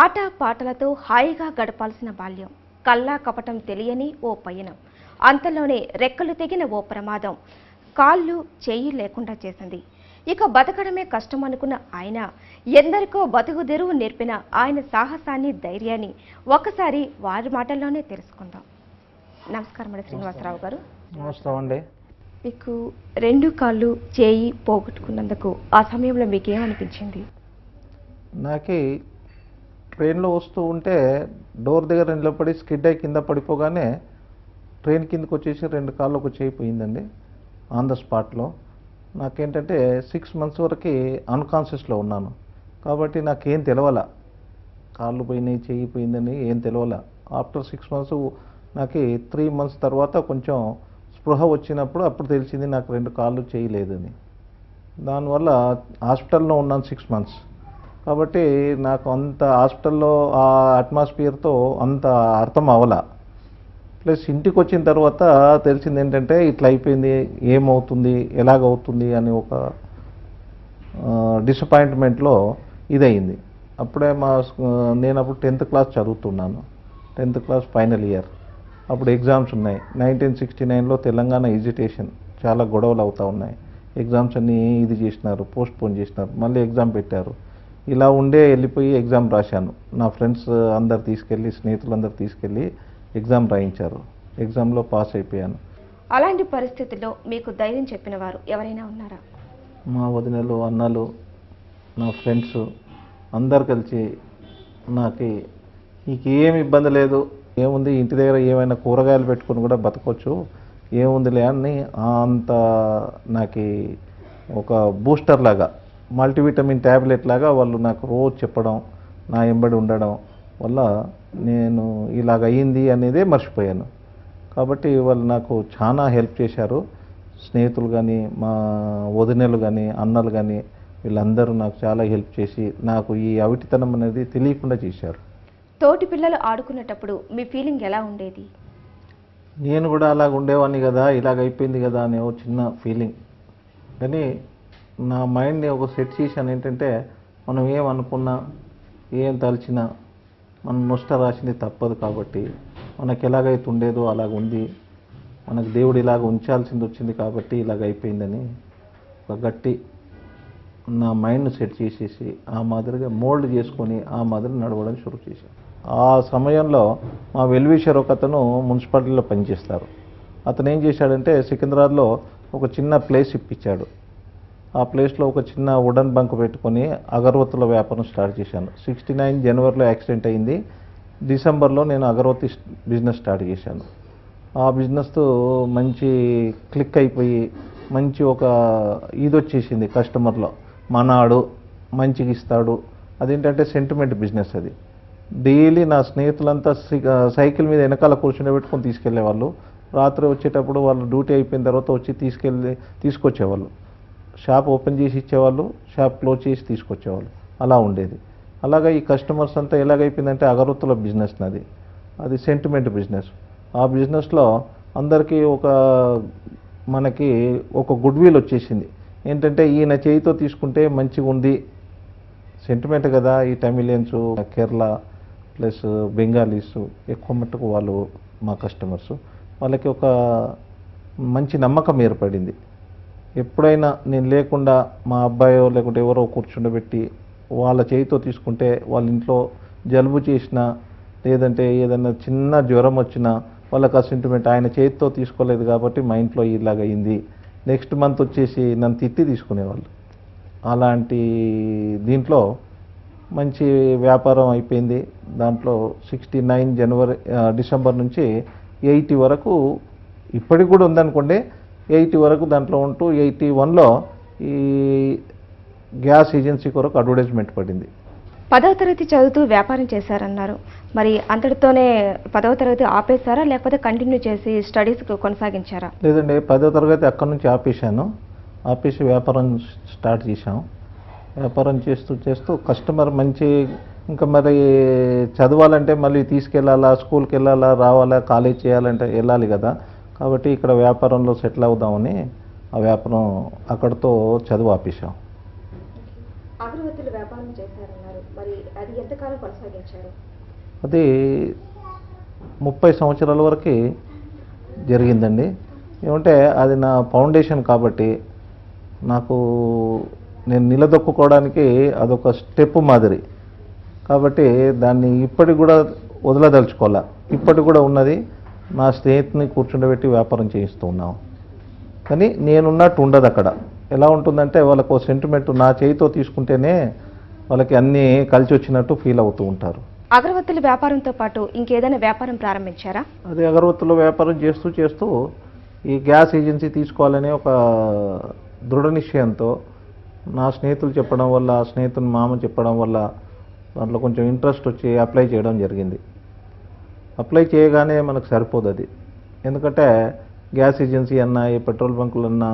ఆట పాటలతో హాయిగా గడపాల్సిన బాల్యం, కల్లా కపటం తెలియని ఓ పయనం, అంతలోనే రెక్కలు తెగిన ఓ ప్రమాదం కాళ్ళు చేయి లేకుండా చేసింది. ఇక బతకడమే కష్టం అనుకున్న ఆయన ఎందరికో బతుకు తెరువు నేర్పిన ఆయన సాహసాన్ని, ధైర్యాన్ని ఒకసారి వారి మాటల్లోనే తెలుసుకుందాం. నమస్కారం అండి శ్రీనివాసరావు గారు. నమస్కారం అండి. మీకు రెండు కాళ్ళు చేయి పోగొట్టుకున్నందుకు ఆ సమయంలో మీకేమనిపించింది? నాకు ట్రైన్లో వస్తూ ఉంటే డోర్ దగ్గర నిలబడి స్కిడ్ అయి కింద పడిపోగానే ట్రైన్ కిందకు వచ్చేసి రెండు కాళ్ళు ఒక చేయి పోయిందండి ఆన్ ద స్పాట్లో. నాకేంటంటే 6 months వరకు అన్కాన్షియస్లో ఉన్నాను కాబట్టి నాకేం తెలవాల, కాళ్ళు పోయినాయి చేయి పోయిందని ఏం తెలవాల. ఆఫ్టర్ 6 months నాకు 3 months తర్వాత కొంచెం స్పృహ వచ్చినప్పుడు అప్పుడు తెలిసింది నాకు రెండు కాళ్ళు చేయలేదని. దానివల్ల హాస్పిటల్లో ఉన్నాను 6 months. కాబట్టి నాకు అంత హాస్పిటల్లో ఆ అట్మాస్ఫియర్తో అంత అర్థం అవ్వాల. ప్లస్ ఇంటికి వచ్చిన తర్వాత తెలిసింది ఏంటంటే ఇట్లా అయిపోయింది, ఏమవుతుంది ఎలాగవుతుంది అని ఒక డిసప్పాయింట్మెంట్లో ఇదయింది. అప్పుడే నేను అప్పుడు 10th class చదువుతున్నాను, 10th class ఫైనల్ ఇయర్. అప్పుడు ఎగ్జామ్స్ ఉన్నాయి. 1969లో తెలంగాణ ఎజిటేషన్ చాలా గొడవలు అవుతూ ఉన్నాయి. ఎగ్జామ్స్ అన్నీ ఇది చేసినారు, పోస్ట్పోన్ చేసినారు, మళ్ళీ ఎగ్జామ్ పెట్టారు. ఇలా ఉండే వెళ్ళిపోయి ఎగ్జామ్ రాశాను. నా ఫ్రెండ్స్ అందరు తీసుకెళ్ళి, స్నేహితులందరూ తీసుకెళ్ళి ఎగ్జామ్ రాయించారు. ఎగ్జామ్లో పాస్ అయిపోయాను. అలాంటి పరిస్థితుల్లో మీకు ధైర్యం చెప్పిన వారు ఎవరైనా ఉన్నారా? మా వదినలు, అన్నలు, నా ఫ్రెండ్స్ అందరు కలిసి నాకు నీకేం ఇబ్బంది లేదు, ఏముంది ఇంటి దగ్గర ఏమైనా కూరగాయలు పెట్టుకుని కూడా బతకొచ్చు, ఏముందిలే అని అంత నాకు ఒక బూస్టర్ లాగా, మల్టీవిటమిన్ ట్యాబ్లెట్ లాగా వాళ్ళు నాకు రోజు చెప్పడం, నా ఎంబడి ఉండడం వల్ల నేను ఇలాగ అయ్యింది అనేదే మర్చిపోయాను. కాబట్టి వాళ్ళు నాకు చాలా హెల్ప్ చేశారు. స్నేహితులు కానీ, మా వదినలు కానీ, అన్నలు కానీ వీళ్ళందరూ నాకు చాలా హెల్ప్ చేసి నాకు ఈ అవిటితనం అనేది తెలియకుండా చేశారు. తోటి పిల్లలు ఆడుకునేటప్పుడు మీ ఫీలింగ్ ఎలా ఉండేది? నేను కూడా అలాగ ఉండేవాడిని కదా, ఇలాగ అయిపోయింది కదా అనే ఒక చిన్న ఫీలింగ్. కానీ నా మైండ్ని ఒక సెట్ చేశాను ఏంటంటే, మనం ఏం అనుకున్నా ఏం తలిచినా మనం నొష్ట రాసింది తప్పదు. కాబట్టి మనకు ఎలాగైతే ఉండేదో అలాగ ఉంది, మనకు దేవుడు ఇలాగ ఉంచాల్సింది వచ్చింది కాబట్టి ఇలాగ అయిపోయిందని ఒక గట్టి నా మైండ్ని సెట్ చేసేసి ఆ మాదిరిగా మోల్డ్ చేసుకొని ఆ మాదిరి నడవడం షురూ చేశాను. ఆ సమయంలో మా వెల్విషర్ ఒక అతను మున్సిపాలిటీలో పనిచేస్తారు. అతను ఏం చేశాడంటే సికింద్రాబాద్లో ఒక చిన్న ప్లేస్ ఇప్పించాడు. ఆ ప్లేస్లో ఒక చిన్న వుడన్ బంక్ పెట్టుకొని అగరవత్తుల వ్యాపారం స్టార్ట్ చేశాను. 69 జనవరిలో యాక్సిడెంట్ అయింది. డిసెంబర్లో నేను అగరవత్తి బిజినెస్ స్టార్ట్ చేశాను. ఆ బిజినెస్తో మంచి క్లిక్ అయిపోయి మంచి ఒక ఇది వచ్చేసింది కస్టమర్లో, మనాడు మంచిగా ఇస్తాడు. అదేంటంటే సెంటిమెంట్ బిజినెస్ అది. డైలీ నా స్నేహితులంతా సైకిల్ మీద వెనకాల కూర్చుని తీసుకెళ్లేవాళ్ళు. రాత్రి వచ్చేటప్పుడు వాళ్ళు డ్యూటీ అయిపోయిన తర్వాత వచ్చి తీసుకొచ్చేవాళ్ళు. షాప్ ఓపెన్ చేసి ఇచ్చేవాళ్ళు, షాప్ క్లోజ్ చేసి తీసుకొచ్చేవాళ్ళు. అలా ఉండేది. అలాగా ఈ కస్టమర్స్ అంతా ఎలాగైపోయిందంటే అగరవత్తుల బిజినెస్ నాది, అది సెంటిమెంట్ బిజినెస్. ఆ బిజినెస్లో అందరికీ మనకి ఒక గుడ్ విల్ వచ్చేసింది. ఏంటంటే ఈయన చేయితో తీసుకుంటే మంచిగా ఉంది, సెంటిమెంట్ కదా. ఈ తమిళియన్స్, కేరళ ప్లస్ బెంగాలీస్ ఎక్కువ మట్టుకు వాళ్ళు మా కస్టమర్స్. వాళ్ళకి ఒక మంచి నమ్మకం ఏర్పడింది. ఎప్పుడైనా నేను లేకుండా మా అబ్బాయో లేకుంటే ఎవరో కూర్చుండబెట్టి వాళ్ళ చేయితో తీసుకుంటే వాళ్ళ ఇంట్లో జలుబు చేసినా లేదంటే ఏదైనా చిన్న జ్వరం వచ్చినా వాళ్ళకి ఆ సెంటిమెంట్, ఆయన చేతితో తీసుకోలేదు కాబట్టి మా ఇంట్లో ఇలాగయింది, నెక్స్ట్ మంత్ వచ్చేసి నన్ను తిట్టి తీసుకునేవాళ్ళు. అలాంటి దీంట్లో మంచి వ్యాపారం అయిపోయింది. దాంట్లో 69 డిసెంబర్ నుంచి 80 వరకు ఇప్పటికి కూడా ఉందనుకోండి. 80 వరకు దాంట్లో ఉంటూ 81లో ఈ గ్యాస్ ఏజెన్సీ కొరకు అడ్వర్టైజ్మెంట్ పడింది. 10వ తరగతి చదువుతూ వ్యాపారం చేశారన్నారు. మరి అంతటితోనే 10వ తరగతి ఆపేశారా, లేకపోతే కంటిన్యూ చేసి స్టడీస్ కొనసాగించారా? లేదండి, 10వ తరగతి అక్కడి నుంచి ఆపేసి వ్యాపారం స్టార్ట్ చేశాం. వ్యాపారం చేస్తూ కస్టమర్ మంచి, ఇంకా మరి చదవాలంటే మళ్ళీ తీసుకెళ్ళాలా, స్కూల్కి వెళ్ళాలా, రావాలా, కాలేజ్ చేయాలంటే వెళ్ళాలి కదా. కాబట్టి ఇక్కడ వ్యాపారంలో సెటిల్ అవుదామని ఆ వ్యాపారం అక్కడితో చదువు ఆపేశాం. అగరవత్తుల వ్యాపారం చేశారన్నారు, మరి అది ఎంతకాలం కొనసాగించారు? అది 30 సంవత్సరాల వరకు జరిగిందండి. ఏమంటే అది నా ఫౌండేషన్ కాబట్టి నాకు నేను నిలదొక్కుకోవడానికి అదొక స్టెప్ మాదిరి కాబట్టి దాన్ని ఇప్పటికి కూడా వదలదలుచుకోవాలా. ఇప్పటికి కూడా ఉన్నది. నా స్నేహితుని కూర్చుండబెట్టి వ్యాపారం చేయిస్తూ ఉన్నాం. కానీ నేనున్నట్టు ఉండదు అక్కడ. ఎలా ఉంటుందంటే వాళ్ళకు సెంటిమెంట్ నా చేయితో తీసుకుంటేనే వాళ్ళకి అన్నీ కలిసి వచ్చినట్టు ఫీల్ అవుతూ ఉంటారు. అగరవత్తుల వ్యాపారంతో పాటు ఇంకేదైనా వ్యాపారం ప్రారంభించారా? అది అగరవత్తుల వ్యాపారం చేస్తూ ఈ గ్యాస్ ఏజెన్సీ తీసుకోవాలనే ఒక దృఢ నిశ్చయంతో నా స్నేహితులు చెప్పడం వల్ల, స్నేహితుని మామ చెప్పడం వల్ల దాంట్లో కొంచెం ఇంట్రెస్ట్ వచ్చి అప్లై చేయడం జరిగింది. అప్లై చేయగానే మనకు సరిపోదు అది. ఎందుకంటే గ్యాస్ ఏజెన్సీ అన్నా, ఈ పెట్రోల్ బంకులు అన్నా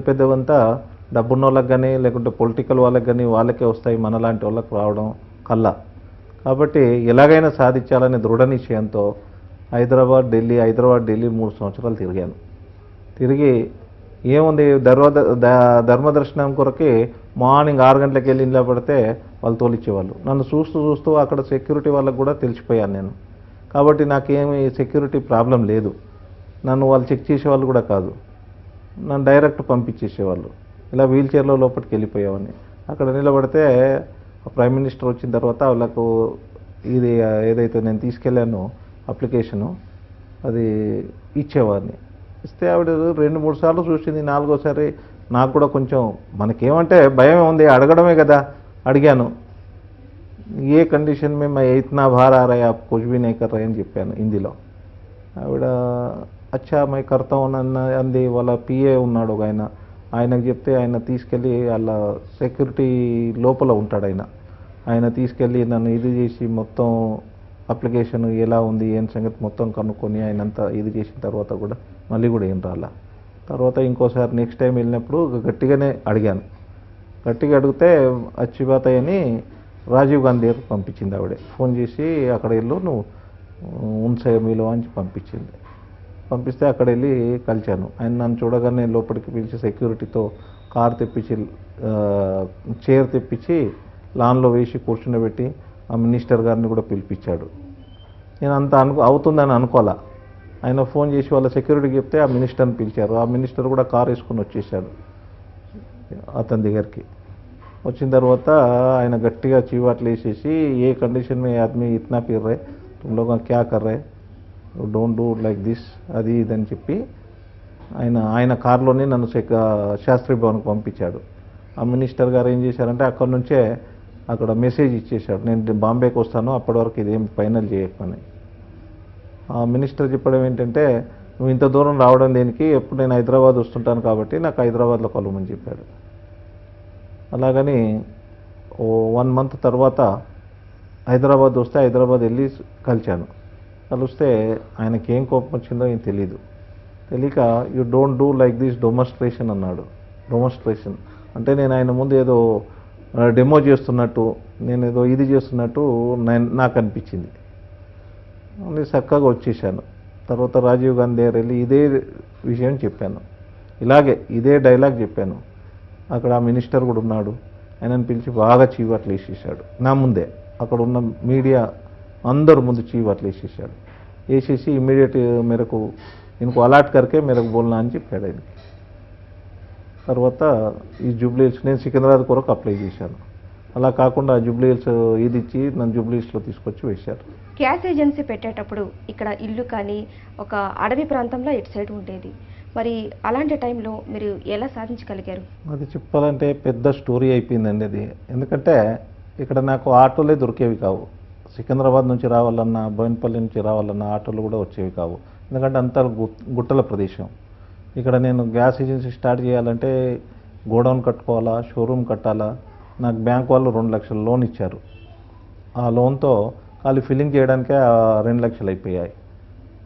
పెద్దవంతా డబ్బున్న వాళ్ళకి కానీ లేకుంటే పొలిటికల్ వాళ్ళకి కానీ వాళ్ళకే వస్తాయి, మనలాంటి వాళ్ళకి రావడం కల్లా. కాబట్టి ఎలాగైనా సాధించాలనే దృఢ నిశ్చయంతో హైదరాబాద్ ఢిల్లీ 3 సంవత్సరాలు తిరిగాను. తిరిగి ఏముంది ధర్మదర్శనం కొరకి మార్నింగ్ 6 గంటలకు వెళ్ళి ఇంట్లో పడితే వాళ్ళు తోలిచ్చేవాళ్ళు. నన్ను చూస్తూ అక్కడ సెక్యూరిటీ వాళ్ళకు కూడా తెలిసిపోయాను నేను. కాబట్టి నాకేమి సెక్యూరిటీ ప్రాబ్లం లేదు. నన్ను వాళ్ళు చెక్ చేసేవాళ్ళు కూడా కాదు. నన్ను డైరెక్ట్ పంపించేసేవాళ్ళు. ఇలా వీల్ చైర్లో లోపలికి వెళ్ళిపోయేవాడిని. అక్కడ నిలబడితే ప్రైమ్ మినిస్టర్ వచ్చిన తర్వాత వాళ్ళకు ఇది ఏదైతే నేను తీసుకెళ్ళానో అప్లికేషను అది ఇచ్చేవాడిని. ఇస్తే ఆవిడ 2-3 సార్లు చూసింది. 4వసారి నాకు కూడా కొంచెం మనకేమంటే భయం ఉంది, అడగడమే కదా. అడిగాను, ఏ కండిషన్ మే మై ఇतना बाहर आ रहा है आप कुछ भी नहीं कर रहे అని చెప్పాను హిందీలో. ఆవిడ అచ్చా మై కర్తా అన్న అంది. వాళ్ళ పిఏ ఉన్నాడు ఒక ఆయనకు చెప్తే ఆయన తీసుకెళ్ళి వాళ్ళ సెక్యూరిటీ లోపల ఉంటాడు ఆయన తీసుకెళ్ళి నన్ను ఇది చేసి మొత్తం అప్లికేషన్ ఎలా ఉంది ఏం సంగతి మొత్తం కనుక్కొని ఆయనంతా ఇది చేసిన తర్వాత కూడా మళ్ళీ కూడా ఏం రాలా. తర్వాత ఇంకోసారి నెక్స్ట్ టైం వెళ్ళినప్పుడు గట్టిగానే అడిగాను. గట్టిగా అడిగితే అచ్చిబాత్ అని రాజీవ్ గాంధీ గారికి పంపించింది ఆవిడే. ఫోన్ చేసి అక్కడ వెళ్ళు నువ్వు ఉన్సే మీలో అని పంపించింది. పంపిస్తే అక్కడ వెళ్ళి కలిశాను. ఆయన నన్ను చూడగానే లోపలికి పిలిచి సెక్యూరిటీతో కార్ తెప్పించి చైర్ తెప్పించి లాన్లో వేసి కూర్చుండబెట్టి ఆ మినిస్టర్ గారిని కూడా పిలిపించాడు. నేను అంత అవుతుందని అనుకోవాలా. ఆయన ఫోన్ చేసి వాళ్ళ సెక్యూరిటీకి చెప్తే ఆ మినిస్టర్ని పిలిచారు. ఆ మినిస్టర్ కూడా కార్ వేసుకొని వచ్చేసాడు అతని దగ్గరికి. వచ్చిన తర్వాత ఆయన గట్టిగా చీవాట్లు వేసేసి ఏ కండిషన్ మే ఆద్మీ ఇतना फिर रहे तुम लोग क्या कर रहे డోంట్ డూ లైక్ దిస్ అది ఇదని చెప్పి ఆయన కార్లోనే నన్ను శాస్త్రి భవన్కి పంపించాడు. ఆ మినిస్టర్ గారు ఏం చేశారంటే అక్కడ నుంచే అక్కడ మెసేజ్ ఇచ్చేశాడు, నేను బాంబేకి వస్తాను అప్పటి వరకు ఇదేం ఫైనల్ చేయకమని. ఆ మినిస్టర్ చెప్పడం ఏంటంటే నువ్వు ఇంత దూరం రావడం దేనికి, ఎప్పుడు నేను హైదరాబాద్ వస్తుంటాను కాబట్టి నాకు హైదరాబాద్లో కలవమని చెప్పాడు. అలాగని 1 మంత్ తర్వాత హైదరాబాద్ వస్తే హైదరాబాద్ వెళ్ళి కలిశాను. కలిస్తే ఆయనకి ఏం కోపం వచ్చిందో ఏం తెలియక you don't do like this demonstration అన్నాడు. డెమోన్స్ట్రేషన్ అంటే నేను ఆయన ముందు ఏదో డెమో చేస్తున్నట్టు, నేను ఏదో ఇది చేస్తున్నట్టు నాకు అనిపించింది. నేను చక్కగా వచ్చేసాను. తర్వాత రాజీవ్ గాంధీ దగ్గర వెళ్ళి ఇదే విషయం చెప్పాను, ఇదే డైలాగ్ చెప్పాను. అక్కడ ఆ మినిస్టర్ కూడా ఉన్నాడు. ఆయనను పిలిచి బాగా చీవాట్లు వేసేసాడు నా ముందే. అక్కడ ఉన్న మీడియా అందరు ముందు చీవాట్లు వేసేసాడు. వేసేసి ఇమ్మీడియట్ మేరకు ఇनको అలాట్ కరికే మేరకు బోల్నా అని చెప్పాడు ఆయనకి. తర్వాత ఈ జూబ్లీహిల్స్ నేను సికింద్రాబాద్ కొరకు అప్లై చేశాను. అలా కాకుండా జూబ్లీహిల్స్ ఇది ఇచ్చి నన్ను జూబ్లీహిల్స్లో తీసుకొచ్చి వేశారు. గ్యాస్ ఏజెన్సీ పెట్టేటప్పుడు ఇక్కడ ఇల్లు కానీ ఒక అడవి ప్రాంతంలో ఇటు సైడ్ ఉండేది. మరి అలాంటి టైంలో మీరు ఎలా సాధించగలిగారు? అది చెప్పాలంటే పెద్ద స్టోరీ అయిపోయిందండి అది. ఎందుకంటే ఇక్కడ నాకు ఆటోలే దొరికేవి కావు. సికింద్రాబాద్ నుంచి రావాలన్నా, బోయినపల్లి నుంచి రావాలన్నా ఆటోలు కూడా వచ్చేవి కావు. ఎందుకంటే అంత గుట్టల ప్రదేశం. ఇక్కడ నేను గ్యాస్ ఏజెన్సీ స్టార్ట్ చేయాలంటే గోడౌన్ కట్టుకోవాలా, షోరూమ్ కట్టాలా. నాకు బ్యాంక్ వాళ్ళు 2 లక్షల లోన్ ఇచ్చారు. ఆ లోన్తో ఖాళీ ఫిల్లింగ్ చేయడానికే 2 లక్షలు అయిపోయాయి.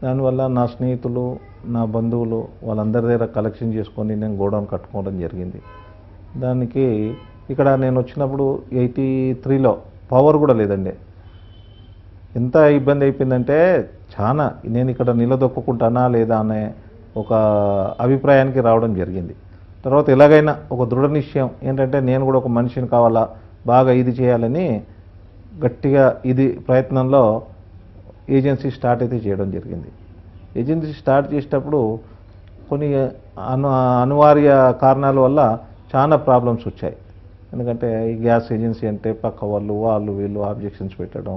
దానివల్ల నా స్నేహితులు, నా బంధువులు వాళ్ళందరి దగ్గర కలెక్షన్ చేసుకొని నేను గోడౌన్ కట్టుకోవడం జరిగింది. దానికి ఇక్కడ నేను వచ్చినప్పుడు 83లో పవర్ కూడా లేదండి. ఎంత ఇబ్బంది అయిపోయిందంటే చాలా నేను ఇక్కడ నిలదొక్కుంటానా లేదా అనే ఒక అభిప్రాయానికి రావడం జరిగింది. తర్వాత ఎలాగైనా ఒక దృఢ నిశ్చయం ఏంటంటే నేను కూడా ఒక మనిషిని కావాలా, బాగా ఇది చేయాలని గట్టిగా ఇది ప్రయత్నంలో ఏజెన్సీ స్టార్ట్ అయితే చేయడం జరిగింది. ఏజెన్సీ స్టార్ట్ చేసేటప్పుడు కొన్ని అనివార్య కారణాల వల్ల చాలా ప్రాబ్లమ్స్ వచ్చాయి. ఎందుకంటే ఈ గ్యాస్ ఏజెన్సీ అంటే పక్క వాళ్ళు వీళ్ళు ఆబ్జెక్షన్స్ పెట్టడం,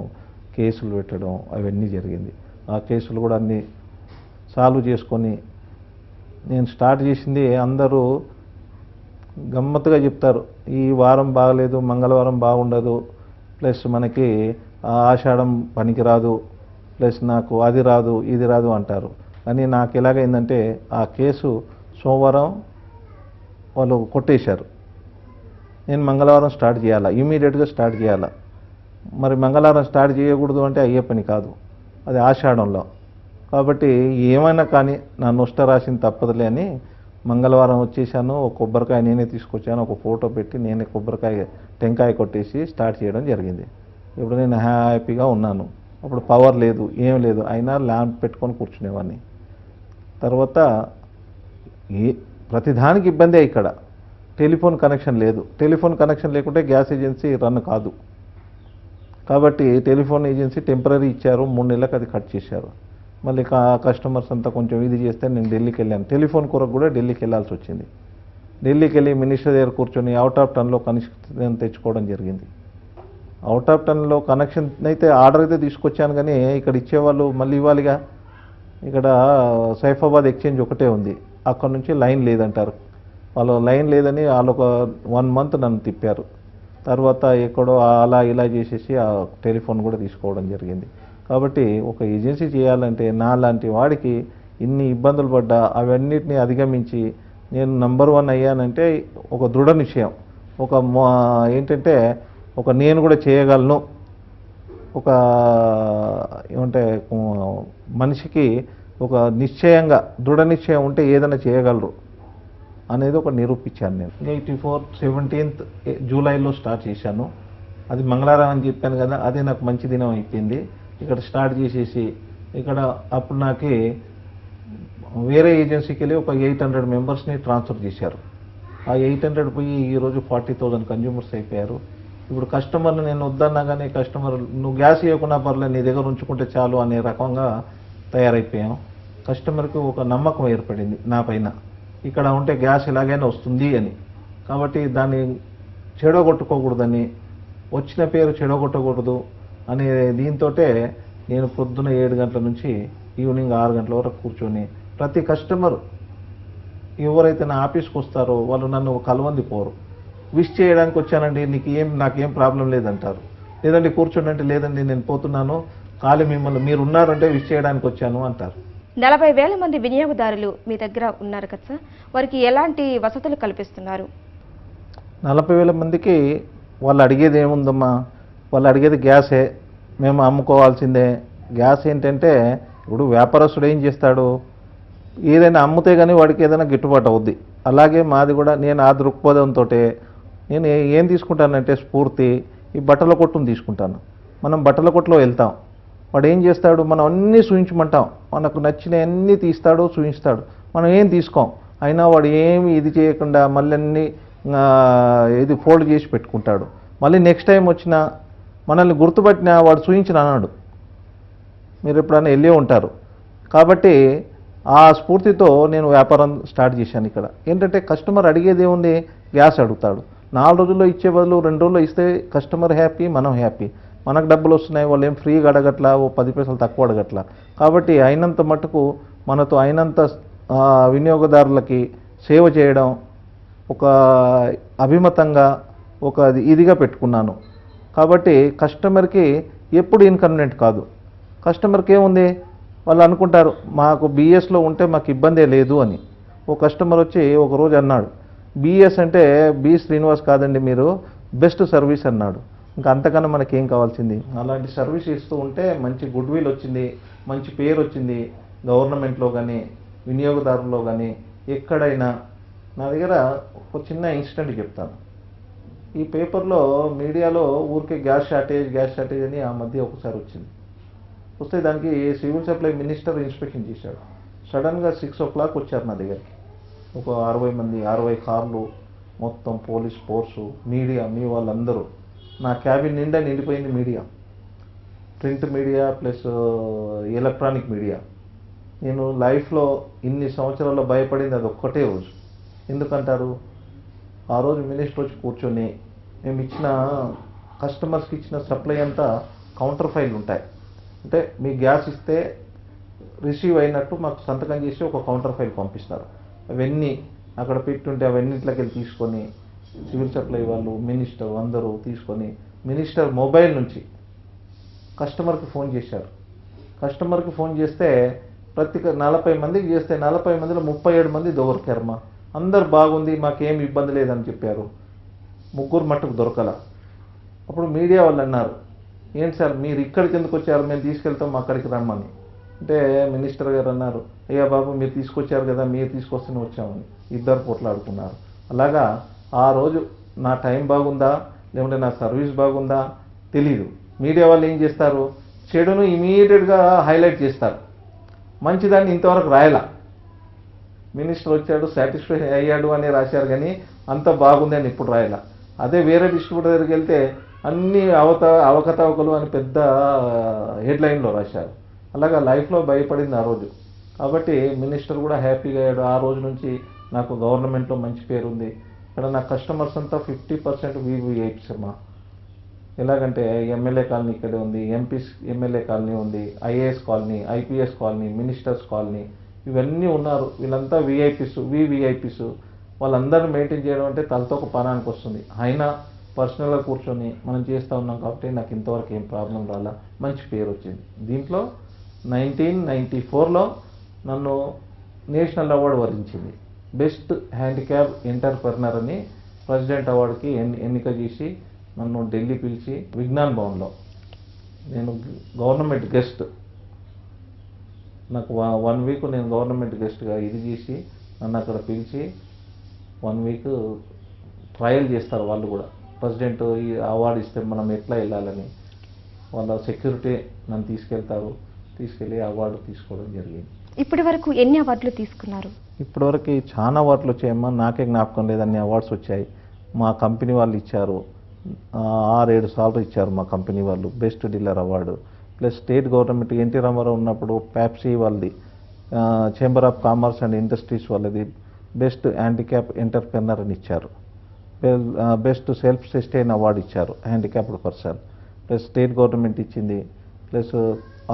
కేసులు పెట్టడం అవన్నీ జరిగింది. ఆ కేసులు కూడా అన్నీ సాల్వ్ చేసుకొని నేను స్టార్ట్ చేసింది అందరూ గమ్మత్తుగా చెప్తారు, ఈ వారం బాగలేదు, మంగళవారం బాగుండదు, ప్లస్ మనకి ఆషాఢం పనికిరాదు, ప్లస్ నాకు అది రాదు ఇది రాదు అంటారు. కానీ నాకు ఎలాగైందంటే ఆ కేసు సోమవారం వాళ్ళు కొట్టేశారు. నేను మంగళవారం స్టార్ట్ చేయాలా, ఇమీడియట్గా స్టార్ట్ చేయాలా. మరి మంగళవారం స్టార్ట్ చేయకూడదు అంటే అయ్యే పని కాదు, అది ఆషాఢంలో. కాబట్టి ఏమైనా కానీ నా నొష్ట రాసింది తప్పదులే అని మంగళవారం వచ్చేసాను. ఒక కొబ్బరికాయ నేనే తీసుకొచ్చాను, ఒక ఫోటో పెట్టి నేనే టెంకాయ కొట్టేసి స్టార్ట్ చేయడం జరిగింది. ఇప్పుడు నేను హ్యాపీగా ఉన్నాను. అప్పుడు పవర్ లేదు, ఏం లేదు, అయినా ల్యాంప్ పెట్టుకొని కూర్చునేవాడిని. తర్వాత ప్రతిదానికి ఇబ్బందే. ఇక్కడ టెలిఫోన్ కనెక్షన్ లేదు. టెలిఫోన్ కనెక్షన్ లేకుంటే గ్యాస్ ఏజెన్సీ రన్ కాదు. కాబట్టి టెలిఫోన్ ఏజెన్సీ టెంపరీ ఇచ్చారు, 3 నెలలకు అది కట్ చేశారు. మళ్ళీ కస్టమర్స్ అంతా కొంచెం ఇది చేస్తే నేను ఢిల్లీకి వెళ్ళాను. టెలిఫోన్ కొరకు కూడా ఢిల్లీకి వెళ్ళాల్సి వచ్చింది. ఢిల్లీకి వెళ్ళి మినిస్టర్ దగ్గర కూర్చొని అవుట్ ఆఫ్ టర్న్లో కనెక్షన్ తెచ్చుకోవడం జరిగింది. అవుట్ ఆఫ్ టర్న్లో కనెక్షన్ అయితే ఆర్డర్ అయితే తీసుకొచ్చాను, కానీ ఇక్కడ ఇచ్చేవాళ్ళు మళ్ళీ ఇవ్వాలిగా. ఇక్కడ సైఫాబాద్ ఎక్స్చేంజ్ ఒకటే ఉంది, అక్కడ నుంచి లైన్ లేదంటారు. వాళ్ళు లైన్ లేదని వాళ్ళు ఒక 1 మంత్ నన్ను తిప్పారు. తర్వాత ఎక్కడో అలా ఇలా చేసేసి ఆ టెలిఫోన్ కూడా తీసుకోవడం జరిగింది. కాబట్టి ఒక ఏజెన్సీ చేయాలంటే నా లాంటి వాడికి ఇన్ని ఇబ్బందులు పడ్డా అవన్నిటిని అధిగమించి నేను నంబర్ 1 అయ్యానంటే ఒక దృఢ నిశ్చయం, ఒక ఏంటంటే ఒక నేను కూడా చేయగలను, ఒక ఏమంటే మనిషికి ఒక నిశ్చయంగా దృఢ నిశ్చయం ఉంటే ఏదైనా చేయగలరు అనేది ఒక నిరూపించాను నేను. 17th జూలైలో స్టార్ట్ చేశాను. అది మంగళవారం అని చెప్పాను కదా, అదే నాకు మంచి దినం అయిపోయింది. ఇక్కడ స్టార్ట్ చేసేసి ఇక్కడ అప్పుడు నాకు వేరే ఏజెన్సీకి వెళ్ళి ఒక 800 మెంబర్స్ని ట్రాన్స్ఫర్ చేశారు. ఆ 800 పోయి ఈరోజు 40,000 కన్జ్యూమర్స్ అయిపోయారు. ఇప్పుడు కస్టమర్లు నేను వద్దన్నా కానీ కస్టమర్ నువ్వు గ్యాస్ ఇవ్వకుండా పర్లేదు, నీ దగ్గర ఉంచుకుంటే చాలు అనే రకంగా తయారైపోయాం. కస్టమర్కి ఒక నమ్మకం ఏర్పడింది నా పైన, ఇక్కడ ఉంటే గ్యాస్ ఎలాగైనా వస్తుంది అని. కాబట్టి దాన్ని చెడగొట్టుకోకూడదని, వచ్చిన పేరు చెడగొట్టకూడదు అనే దీంతో నేను పొద్దున 7 గంటల నుంచి ఈవినింగ్ 6 గంటల వరకు కూర్చొని ప్రతి కస్టమర్ ఎవరైతే నా ఆఫీస్కి వస్తారో వాళ్ళు నన్ను కలవంది పోరు. విష్ చేయడానికి వచ్చానండి, నాకేం ప్రాబ్లం లేదంటారు. లేదండి కూర్చోండి అంటే లేదండి నేను పోతున్నాను, ఖాళీ మిమ్మల్ని మీరు ఉన్నారంటే విష్ చేయడానికి వచ్చాను అంటారు. 40,000 మంది వినియోగదారులు మీ దగ్గర ఉన్నారు కదా సార్, వారికి ఎలాంటి వసతులు కల్పిస్తున్నారు? 40,000 మందికి వాళ్ళు అడిగేది ఏముందమ్మా, వాళ్ళు అడిగేది గ్యాసే, మేము అమ్ముకోవాల్సిందే. గ్యాస్ ఏంటంటే ఇప్పుడు వ్యాపారస్తుడు ఏం చేస్తాడు, ఏదైనా అమ్ముతే కానీ వాడికి ఏదైనా గిట్టుబాటు అవుద్ది. అలాగే మాది కూడా నేను ఆ దృక్పథంతో నేను ఏం తీసుకుంటానంటే స్ఫూర్తి ఈ బట్టల కొట్టును తీసుకుంటాను. మనం బట్టల కొట్టులో వెళ్తాం, వాడు ఏం చేస్తాడు, మనం అన్నీ చూయించమంటాం, మనకు నచ్చిన అన్నీ తీస్తాడు చూపిస్తాడు, మనం ఏం తీసుకోం. అయినా వాడు ఏమి ఇది చేయకుండా మళ్ళీ అన్నీ ఇది ఫోల్డ్ చేసి పెట్టుకుంటాడు. మళ్ళీ నెక్స్ట్ టైం వచ్చినా మనల్ని గుర్తుపట్టినా వాడు చూయించిన అన్నాడు. మీరు ఎప్పుడైనా వెళ్ళే ఉంటారు. కాబట్టి ఆ స్ఫూర్తితో నేను వ్యాపారం స్టార్ట్ చేశాను. ఇక్కడ ఏంటంటే కస్టమర్ అడిగేది ఏముంది, గ్యాస్ అడుగుతాడు. 4 రోజుల్లో ఇచ్చే బదులు 2 రోజుల్లో ఇస్తే కస్టమర్ హ్యాపీ, మనం హ్యాపీ. మనకు డబ్బులు వస్తున్నాయి, వాళ్ళు ఏం ఫ్రీగా అడగట్లా, ఓ 10 పైసలు తక్కువ అడగట్లా. కాబట్టి అయినంత మటుకు మనతో అయినంత వినియోగదారులకి సేవ చేయడం ఒక అభిమతంగా ఒక ఇదిగా పెట్టుకున్నాను. కాబట్టి కస్టమర్కి ఎప్పుడు ఇన్కన్వీనియంట్ కాదు. కస్టమర్కి ఏముంది, వాళ్ళు అనుకుంటారు మాకు బిఎస్లో ఉంటే మాకు ఇబ్బందే లేదు అని. ఓ కస్టమర్ వచ్చి ఒకరోజు అన్నాడు, బిఎస్ అంటే బి శ్రీనివాస్ కాదండి మీరు, బెస్ట్ సర్వీస్ అన్నాడు. ఇంకా అంతకన్నా మనకేం కావాల్సింది. అలాంటి సర్వీస్ ఇస్తూ ఉంటే మంచి గుడ్ విల్ వచ్చింది, మంచి పేరు వచ్చింది గవర్నమెంట్లో కానీ వినియోగదారుల్లో కానీ ఎక్కడైనా. నా దగ్గర ఒక చిన్న ఇన్సిడెంట్ చెప్తాను. ఈ పేపర్లో మీడియాలో ఊరికే గ్యాస్ షార్టేజ్ అని ఆ మధ్య ఒకసారి వచ్చింది. వస్తే దానికి సివిల్ సప్లై మినిస్టర్ ఇన్స్పెక్షన్ చేశాడు. సడన్గా 6 o'clock వచ్చారు నా దగ్గరికి. ఒక 60 మంది, 60 కార్లు, మొత్తం పోలీస్ ఫోర్సు, మీడియా, మీ వాళ్ళందరూ నా క్యాబిన్ నిండా నిండిపోయింది media, print media plus electronic media. నేను లైఫ్లో ఇన్ని సంవత్సరాల్లో భయపడింది అది ఒక్కటే రోజు. ఎందుకంటారు? ఆ రోజు మినిస్టర్ వచ్చి కూర్చొని మేము ఇచ్చిన కస్టమర్స్కి ఇచ్చిన సప్లై అంతా కౌంటర్ ఫైల్ ఉంటాయి. అంటే మీ గ్యాస్ ఇస్తే రిసీవ్ అయినట్టు మాకు సంతకం చేసి ఒక కౌంటర్ ఫైల్ పంపిస్తారు. అవన్నీ అక్కడ పెట్టుంటే అవన్నింటిలోకి వెళ్ళి తీసుకొని సివిల్ సప్లై వాళ్ళు, మినిస్టర్ అందరూ తీసుకొని మినిస్టర్ మొబైల్ నుంచి కస్టమర్కి ఫోన్ చేశారు. కస్టమర్కి ఫోన్ చేస్తే ప్రతి 40 మందికి చేస్తే 40 మందిలో 37 మంది దొరికారమ్మా. అందరు బాగుంది, మాకేం ఇబ్బంది లేదని చెప్పారు. 3 మట్టుకు దొరకల. అప్పుడు మీడియా వాళ్ళు అన్నారు, ఏంటి సార్ మీరు ఇక్కడికి ఎందుకు వచ్చారు, మేము తీసుకెళ్తాం అక్కడికి రమ్మని. అంటే మినిస్టర్ గారు అన్నారు, అయ్యా బాబు మీరు తీసుకొచ్చారు కదా, మీరు తీసుకొస్తేనే వచ్చామని. ఇద్దరు పోట్లాడుకున్నారు. అలాగా ఆ రోజు నా టైం బాగుందా లేకుంటే నా సర్వీస్ బాగుందా తెలీదు. మీడియా వాళ్ళు ఏం చేస్తారు, చెడును ఇమీడియట్గా హైలైట్ చేస్తారు, మంచిదాన్ని ఇంతవరకు రాయలా. మినిస్టర్ వచ్చాడు సాటిస్ఫై అయ్యాడు అని రాశారు కానీ అంత బాగుంది అని ఇప్పుడు రాయలా. అదే వేరే డిస్ట్రిబ్యూటర్ దగ్గరికి వెళ్తే అన్ని అవకతవకలు అని పెద్ద హెడ్లైన్లో రాశారు. అలాగా లైఫ్లో భయపడింది ఆ రోజు. కాబట్టి మినిస్టర్ కూడా హ్యాపీగా అయ్యాడు. ఆ రోజు నుంచి నాకు గవర్నమెంట్లో మంచి పేరుంది. ఇక్కడ నా కస్టమర్స్ అంతా 50% వీవీఐపీస్ అమ్మా. ఎలాగంటే ఎమ్మెల్యే కాలనీ ఇక్కడే ఉంది, ఎమ్మెల్యే కాలనీ ఉంది, IAS colony, IPS colony, ministers colony, ఇవన్నీ ఉన్నారు. వీళ్ళంతా వీఐపీస్, వీవీఐపీస్. వాళ్ళందరినీ మెయింటైన్ చేయడం అంటే తలతో ఒక పనానికి వస్తుంది. అయినా పర్సనల్గా కూర్చొని మనం చేస్తూ ఉన్నాం కాబట్టి నాకు ఇంతవరకు ఏం ప్రాబ్లం రాలా, మంచి పేరు వచ్చింది. దీంట్లో 1994లో నన్ను నేషనల్ అవార్డు వరించింది. బెస్ట్ హ్యాండిక్యాప్ ఎంటర్ప్రెనర్ అని ప్రెసిడెంట్ అవార్డుకి ఎన్నిక చేసి నన్ను ఢిల్లీ పిలిచి విజ్ఞాన్ భవన్లో నేను గవర్నమెంట్ గెస్ట్, నాకు 1 వీక్ నేను గవర్నమెంట్ గెస్ట్గా ఇది చేసి నన్ను అక్కడ పిలిచి 1 వీక్ ట్రయల్ చేస్తారు వాళ్ళు కూడా. ప్రెసిడెంట్ ఈ అవార్డు ఇస్తే మనం ఎట్లా వెళ్ళాలని వాళ్ళ సెక్యూరిటీ నన్ను తీసుకెళ్ళి అవార్డు తీసుకోవడం జరిగింది. ఇప్పటి వరకు ఎన్ని అవార్డులు తీసుకున్నారు? ఇప్పటివరకు చాలా అవార్డులు వచ్చాయమ్మా, నాకే జ్ఞాపకం లేదు. అన్ని అవార్డ్స్ వచ్చాయి. మా కంపెనీ వాళ్ళు ఇచ్చారు, 6-7 సార్లు ఇచ్చారు మా కంపెనీ వాళ్ళు. Best dealer award plus state government NT Rama Rao ఉన్నప్పుడు ప్యాప్సీ వాళ్ళది, chamber of commerce and industries వాళ్ళది బెస్ట్ హ్యాండిక్యాప్ ఎంటర్ప్రెనర్ అని ఇచ్చారు. బెస్ట్ సెల్ఫ్ సస్టైన్ అవార్డు ఇచ్చారు handicapped person. Plus state government ఇచ్చింది. ప్లస్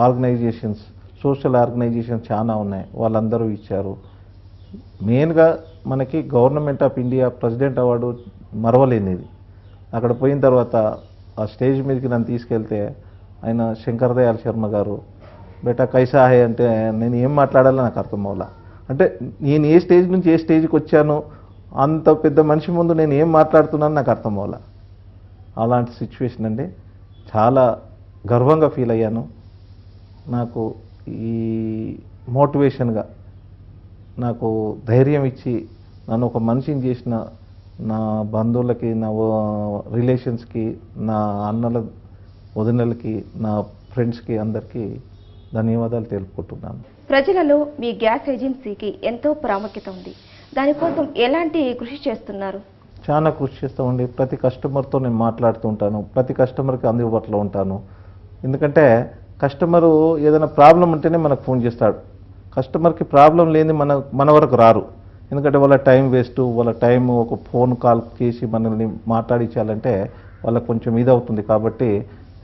ఆర్గనైజేషన్స్, సోషల్ ఆర్గనైజేషన్స్ చాలా ఉన్నాయి, వాళ్ళందరూ ఇచ్చారు. మెయిన్గా మనకి government of India president award మరవలేనిది. అక్కడ పోయిన తర్వాత ఆ స్టేజ్ మీదకి నన్ను తీసుకెళ్తే ఆయన శంకర్ దయాళ్ శర్మ గారు బేటా కైసా హై అంటే నేను ఏం మాట్లాడాలో నాకు అర్థం అవ్వాల. అంటే నేను ఏ స్టేజ్ నుంచి ఏ స్టేజ్కి వచ్చానో అంత పెద్ద మనిషి ముందు నేను ఏం మాట్లాడుతున్నాను నాకు అర్థం అవ్వాల. అలాంటి సిచ్యువేషన్ అండి. చాలా గర్వంగా ఫీల్ అయ్యాను. నాకు ఈ మోటివేషన్గా నాకు ధైర్యం ఇచ్చి నన్ను ఒక మనిషిని చేసిన నా బంధువులకి, నా రిలేషన్స్కి, నా అన్నల వదినలకి, నా ఫ్రెండ్స్కి అందరికీ ధన్యవాదాలు తెలుపుకుంటున్నాను. ప్రజలలో మీ గ్యాస్ ఏజెన్సీకి ఎంతో ప్రాముఖ్యత ఉంది. దానికోసం ఎలాంటి కృషి చేస్తున్నారు? చాలా కృషి చేస్తామండి. ప్రతి కస్టమర్తో నేను మాట్లాడుతూ ఉంటాను, ప్రతి కస్టమర్కి అందుబాటులో ఉంటాను. ఎందుకంటే కస్టమరు ఏదైనా ప్రాబ్లం ఉంటేనే మనకు ఫోన్ చేస్తాడు. కస్టమర్కి ప్రాబ్లం లేని మన వరకు రారు. ఎందుకంటే వాళ్ళ టైం వేస్ట్, వాళ్ళ టైం ఒక ఫోన్ కాల్ చేసి మనల్ని మాట్లాడించాలంటే వాళ్ళకి కొంచెం ఇది అవుతుంది. కాబట్టి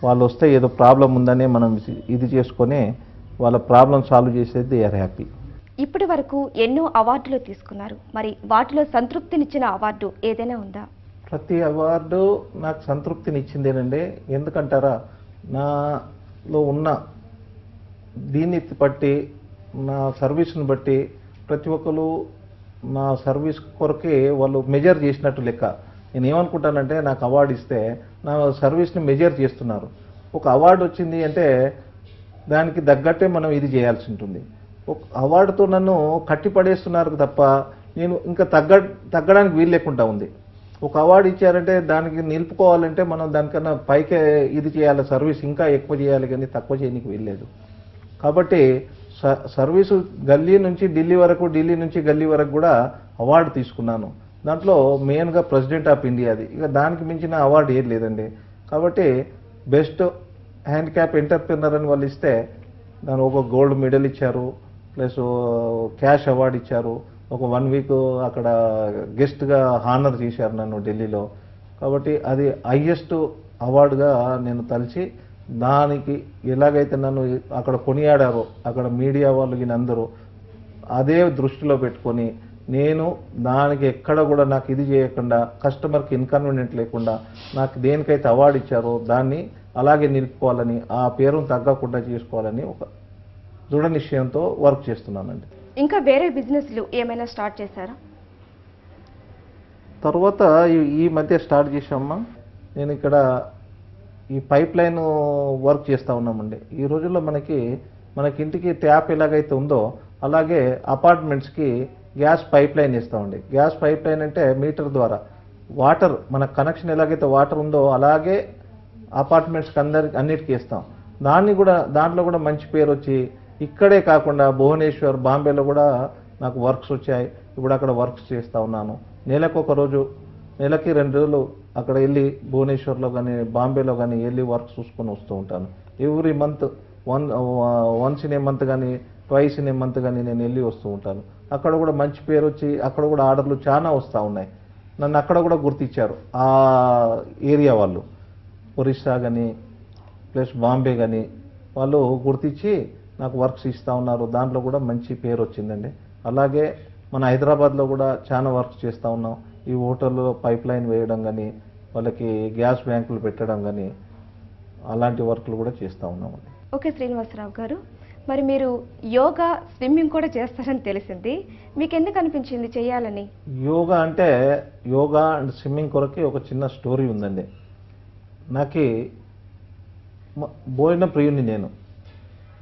వాళ్ళు వస్తే ఏదో ప్రాబ్లం ఉందనే మనం ఇది చేసుకొని వాళ్ళ ప్రాబ్లం సాల్వ్ చేసేది దే ఆర్ హ్యాపీ. ఇప్పటి వరకు ఎన్నో అవార్డులు తీసుకున్నారు. మరి వాటిలో సంతృప్తినిచ్చిన అవార్డు ఏదైనా ఉందా? ప్రతి అవార్డు నాకు సంతృప్తినిచ్చిందేనండి. ఎందుకంటారా, నాలో ఉన్న దీన్ని బట్టి, నా సర్వీస్ని బట్టి ప్రతి ఒక్కరు నా సర్వీస్ కొరకే వాళ్ళు మెజర్ చేసినట్టు లెక్క. నేను ఏమనుకుంటానంటే నాకు అవార్డు ఇస్తే నా సర్వీస్ని మెజర్ చేస్తున్నారు. ఒక అవార్డు వచ్చింది అంటే దానికి తగ్గట్టే మనం ఇది చేయాల్సి ఉంటుంది. ఒక అవార్డుతో నన్ను కట్టిపడేస్తున్నారు తప్ప నేను ఇంకా తగ్గడానికి వీలు లేకుండా ఉంది. ఒక అవార్డు ఇచ్చారంటే దానికి నిలుపుకోవాలంటే మనం దానికన్నా పైకే ఇది చేయాలి, సర్వీస్ ఇంకా ఎక్కువ చేయాలి, కానీ తక్కువ చేయడానికి వీల్లేదు. కాబట్టి సర్వీసు గల్లీ నుంచి ఢిల్లీ వరకు, ఢిల్లీ నుంచి గల్లీ వరకు కూడా అవార్డు తీసుకున్నాను. దాంట్లో మెయిన్గా ప్రెసిడెంట్ ఆఫ్ ఇండియాది. ఇక దానికి మించిన అవార్డు ఏది లేదండి. కాబట్టి బెస్ట్ హ్యాండిక్యాప్ ఎంటర్ప్రినర్ అని వాళ్ళు ఇస్తే దాని ఒక గోల్డ్ మెడల్ ఇచ్చారు, ప్లస్ క్యాష్ అవార్డు ఇచ్చారు. ఒక 1 వీక్ అక్కడ గెస్ట్గా హానర్ చేశారు నన్ను ఢిల్లీలో. కాబట్టి అది హయ్యెస్ట్ అవార్డుగా నేను తలిచి, దానికి ఎలాగైతే నన్ను అక్కడ కొనియాడారో అక్కడ మీడియా వాళ్ళు అందరూ అదే దృష్టిలో పెట్టుకొని, నేను దానికి ఎక్కడ కూడా నాకు ఇది చేయకుండా, కస్టమర్కి ఇన్కన్వీనియంట్ లేకుండా నాకు దేనికైతే అవార్డు ఇచ్చారో దాన్ని అలాగే నిలుపుకోవాలని, ఆ పేరును తగ్గకుండా చేసుకోవాలని ఒక దృఢ నిశ్చయంతో వర్క్ చేస్తున్నానండి. ఇంకా వేరే బిజినెస్లు ఏమైనా స్టార్ట్ చేశారా? తర్వాత ఈ మధ్య స్టార్ట్ చేసామమ్మా. నేను ఇక్కడ ఈ పైప్ లైన్ వర్క్ చేస్తూ ఉన్నామండి. ఈ రోజుల్లో మనకి ఇంటికి ట్యాప్ ఎలాగైతే ఉందో అలాగే అపార్ట్మెంట్స్కి గ్యాస్ పైప్ లైన్ ఇస్తామండి. గ్యాస్ పైప్ లైన్ అంటే మీటర్ ద్వారా వాటర్, మన కనెక్షన్ ఎలాగైతే వాటర్ ఉందో అలాగే అపార్ట్మెంట్స్కి అన్నిటికీ ఇస్తాం. దాంట్లో కూడా మంచి పేరు వచ్చి, ఇక్కడే కాకుండా భువనేశ్వర్, బాంబేలో కూడా నాకు వర్క్స్ వచ్చాయి. ఇప్పుడు అక్కడ వర్క్స్ చేస్తూ ఉన్నాను. నెలకి 1 రోజు, నెలకి 2 రోజులు అక్కడ వెళ్ళి భువనేశ్వర్లో కానీ బాంబేలో కానీ వెళ్ళి వర్క్ చూసుకొని వస్తూ ఉంటాను. Every month once in a month కానీ ట్వైస్ ఇన్ ఏ మంత్ కానీ నేను వెళ్ళి వస్తూ ఉంటాను. అక్కడ కూడా మంచి పేరు వచ్చి అక్కడ కూడా ఆర్డర్లు చాలా వస్తూ ఉన్నాయి. నన్ను అక్కడ కూడా గుర్తించారు ఆ ఏరియా వాళ్ళు, ఒరిస్సా కానీ ప్లస్ బాంబే కానీ వాళ్ళు గుర్తించి నాకు వర్క్స్ ఇస్తూ ఉన్నారు. దాంట్లో కూడా మంచి పేరు వచ్చిందండి. అలాగే మన హైదరాబాద్లో కూడా చాలా వర్క్స్ చేస్తూ ఉన్నాం. ఈ హోటల్లో పైప్ లైన్ వేయడం కానీ, వాళ్ళకి గ్యాస్ బ్యాంకులు పెట్టడం కానీ, అలాంటి వర్క్లు కూడా చేస్తూ ఉన్నామండి. ఓకే శ్రీనివాసరావు గారు, మరి మీరు యోగా, స్విమ్మింగ్ కూడా చేస్తారని తెలిసింది. మీకు ఎందుకు అనిపించింది చేయాలని? యోగా అండ్ స్విమ్మింగ్ కొరకి ఒక చిన్న స్టోరీ ఉందండి. నాకు భోజన ప్రియుని నేను.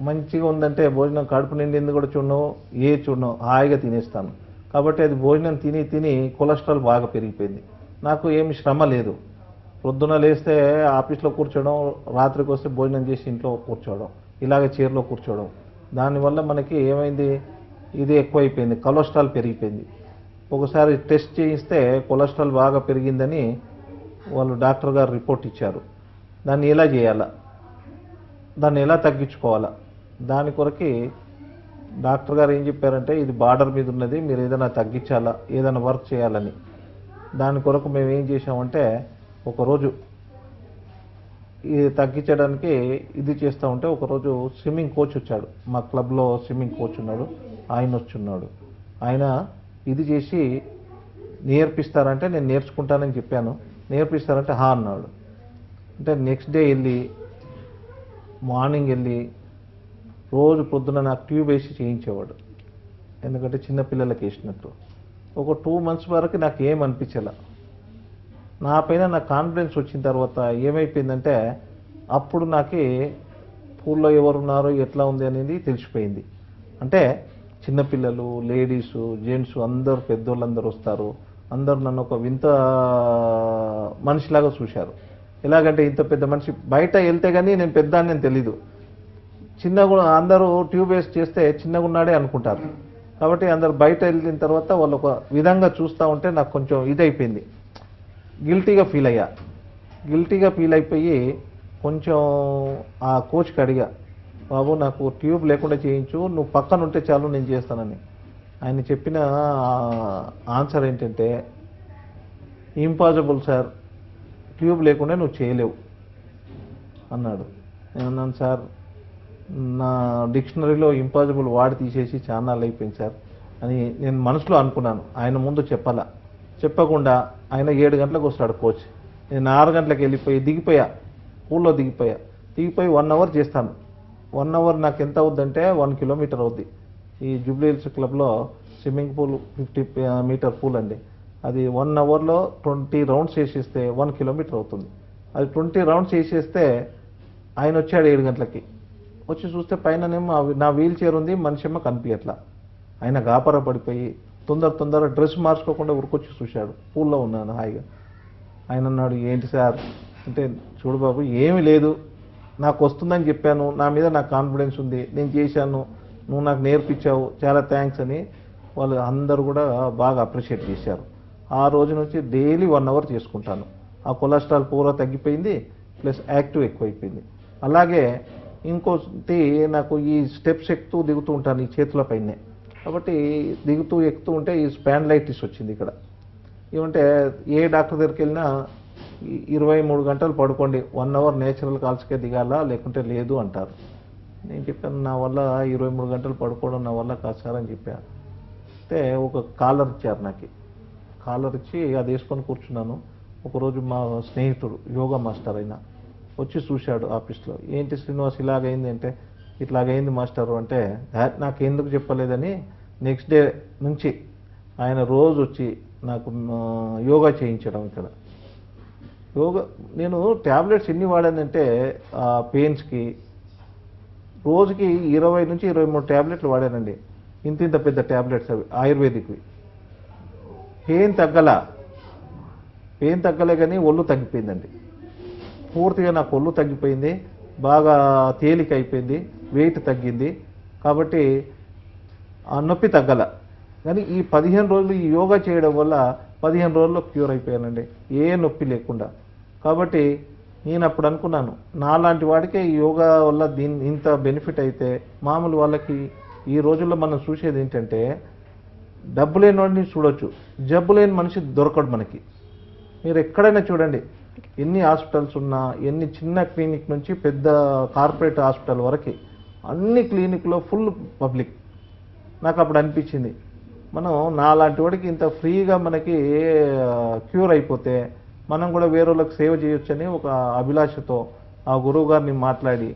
మంచిగా ఉందంటే భోజనం కడుపు నిండింది కూడా చూడను, హాయిగా తినేస్తాను. కాబట్టి అది భోజనం తిని కొలెస్ట్రాల్ బాగా పెరిగిపోయింది. నాకు ఏమి శ్రమ లేదు. పొద్దున లేస్తే ఆఫీస్లో కూర్చోవడం, రాత్రికి వస్తే భోజనం చేసి ఇంట్లో కూర్చోవడం, ఇలాగ చైర్లో కూర్చోవడం. దానివల్ల మనకి ఏమైంది, ఇది ఎక్కువైపోయింది, కొలెస్ట్రాల్ పెరిగిపోయింది. ఒకసారి టెస్ట్ చేయిస్తే కొలెస్ట్రాల్ బాగా పెరిగిందని వాళ్ళు డాక్టర్ గారు రిపోర్ట్ ఇచ్చారు. దాన్ని ఎలా చేయాలా, దాన్ని ఎలా తగ్గించుకోవాలా, దాని కొరకి డాక్టర్ గారు ఏం చెప్పారంటే, ఇది బార్డర్ మీద ఉన్నది, మీరు ఏదైనా తగ్గించాలా, ఏదైనా వర్క్ చేయాలని. దాని కొరకు మేము ఏం చేసామంటే, ఒకరోజు ఇది తగ్గించడానికి ఇది చేస్తూ ఉంటే ఒకరోజు స్విమ్మింగ్ కోచ్ వచ్చాడు. మా క్లబ్లో స్విమ్మింగ్ కోచ్ ఉన్నాడు, ఆయన వచ్చున్నాడు. ఆయన ఇది చేసి నేర్పిస్తారంటే నేను నేర్చుకుంటానని చెప్పాను. నేర్పిస్తారంటే హా అన్నాడు. అంటే నెక్స్ట్ డే మార్నింగ్ వెళ్ళి రోజు పొద్దున నాకు ట్యూబ్ వేసి చేయించేవాడు. ఎందుకంటే చిన్నపిల్లలకి వేసినట్టు. ఒక 2 months వరకు నాకు ఏమనిపించలే. నా పైన నాకు కాన్ఫిడెన్స్ వచ్చిన తర్వాత ఏమైపోయిందంటే, అప్పుడు నాకు పూల్లో ఎవరున్నారో ఎట్లా ఉంది అనేది తెలిసిపోయింది. అంటే చిన్నపిల్లలు, లేడీసు, జెంట్స్ అందరూ, పెద్దోళ్ళందరూ వస్తారు. అందరూ నన్ను ఒక వింత మనిషిలాగా చూశారు. ఎలాగంటే ఇంత పెద్ద మనిషి, బయట వెళ్తే కానీ నేను పెద్ద అని నేను తెలీదు. చిన్నగా అందరూ ట్యూబ్ వేసి చేస్తే చిన్నగా ఉన్నాడే అనుకుంటారు. కాబట్టి అందరు బయట వెళ్ళిన తర్వాత వాళ్ళు ఒక విధంగా చూస్తూ ఉంటే నాకు కొంచెం ఇదైపోయింది, గిల్టీగా ఫీల్ అయిపోయి కొంచెం ఆ కోచ్కి అడిగా, బాబు నాకు ట్యూబ్ లేకుండా చేయించు, నువ్వు పక్కన ఉంటే చాలు నేను చేస్తానని. ఆయన చెప్పిన ఆన్సర్ ఏంటంటే, ఇంపాసిబుల్ సార్, ట్యూబ్ లేకుండా నువ్వు చేయలేవు అన్నాడు. నేను అన్నాను, సార్ నా డిక్షనరీలో ఇంపాసిబుల్ వాడి తీసేసి చాన్నాళ్ళు అయిపోయింది సార్ అని నేను మనసులో అనుకున్నాను. ఆయన ముందు చెప్పకుండా ఆయన 7 గంటలకు వస్తాడు కోచ్. నేను 6 గంటలకు వెళ్ళిపోయి పూల్లో దిగిపోయి 1 hour చేస్తాను. 1 hour నాకు ఎంత అవుద్దంటే 1 kilometer అవుద్ది. ఈ జూబ్లీ హిల్స్ క్లబ్లో స్విమ్మింగ్ పూల్ 50 meter పూల్ అండి. అది 1 hourలో 20 rounds వేసేస్తే 1 kilometer అవుతుంది. అది 20 rounds వేసేస్తే ఆయన వచ్చాడు 7 గంటలకి. వచ్చి చూస్తే పైననేమో నా వీల్ చైర్ ఉంది, మనిషి ఏమో కనిపించట్లా. ఆయన గాపర పడిపోయి తొందర డ్రెస్ మార్చుకోకుండా ఉరికొచ్చి చూశాడు. పూల్లో ఉన్నాను హాయిగా. ఆయన అన్నాడు, ఏంటి సార్ అంటే, చూడు బాబు ఏమీ లేదు, నాకు వస్తుందని చెప్పాను, నా మీద నాకు కాన్ఫిడెన్స్ ఉంది, నేను చేశాను, నువ్వు నాకు నేర్పించావు, చాలా థ్యాంక్స్ అని వాళ్ళు అందరూ కూడా బాగా అప్రిషియేట్ చేశారు. ఆ రోజు నుంచి డైలీ 1 hour చేసుకుంటాను. ఆ కొలెస్ట్రాల్ పూరా తగ్గిపోయింది. ప్లస్ యాక్టివ్ ఎక్కువైపోయింది. అలాగే ఇంకోటి నాకు ఈ స్టెప్స్ ఎక్కుతూ దిగుతూ ఉంటాను ఈ చేతుల పైనే, కాబట్టి దిగుతూ ఎక్కుతూ ఉంటే ఈ స్పాండ్లైటిస్ వచ్చింది ఇక్కడ. ఏమంటే ఏ డాక్టర్ దగ్గరికి వెళ్ళినా 23 గంటలు పడుకోండి, 1 అవర్ నేచురల్ కాల్స్కే దిగాలా లేకుంటే లేదు అంటారు. నేను చెప్పాను నా వల్ల 23 గంటలు పడుకోవడం నా వల్ల కాదు సార్ అని చెప్పాను. అయితే ఒక కాలర్ ఇచ్చారు నాకు, కాలర్ ఇచ్చి అది వేసుకొని కూర్చున్నాను. ఒకరోజు మా స్నేహితుడు యోగా మాస్టర్ అయినా వచ్చి చూశాడు ఆఫీస్లో. ఏంటి శ్రీనివాస్ ఇలాగైంది అంటే, ఇట్లాగైంది మాస్టరు అంటే, నాకు ఎందుకు చెప్పలేదని నెక్స్ట్ డే నుంచి ఆయన రోజు వచ్చి నాకు యోగా చేయించడం. ఇక్కడ యోగా నేను ట్యాబ్లెట్స్ ఎన్ని వాడానంటే పెయిన్స్కి రోజుకి 20 నుంచి 23 ట్యాబ్లెట్లు వాడానండి. ఇంత పెద్ద ట్యాబ్లెట్స్ అవి ఆయుర్వేదిక్వి. పెయిన్ తగ్గలే కానీ ఒళ్ళు తగ్గిపోయిందండి. పూర్తిగా నాకు ఒళ్ళు తగ్గిపోయింది, బాగా తేలిక అయిపోయింది, వెయిట్ తగ్గింది. కాబట్టి ఆ నొప్పి తగ్గల. కానీ ఈ 15 రోజులు ఈ యోగా చేయడం వల్ల 15 రోజుల్లో క్యూర్ అయిపోయానండి, ఏ నొప్పి లేకుండా. కాబట్టి నేను అప్పుడు అనుకున్నాను, నాలాంటి వాడికే ఈ యోగా వల్ల ఇంత బెనిఫిట్ అయితే మామూలు వాళ్ళకి ఈ రోజుల్లో మనం చూసేది ఏంటంటే, డబ్బు లేని వాడిని చూడొచ్చు, జబ్బు లేని మనిషి దొరకడు మనకి. మీరు ఎక్కడైనా చూడండి, ఎన్ని హాస్పిటల్స్ ఉన్నా, ఎన్ని చిన్న క్లినిక్ నుంచి పెద్ద కార్పొరేట్ హాస్పిటల్ వరకు అన్ని క్లినిక్లో ఫుల్ పబ్లిక్. నాకు అప్పుడు అనిపించింది, మనం నాలాంటి వాడికి ఇంత ఫ్రీగా మనకి క్యూర్ అయిపోతే మనం కూడా వేరే వాళ్ళకి సేవ చేయొచ్చని ఒక అభిలాషతో ఆ గురువు గారిని మాట్లాడి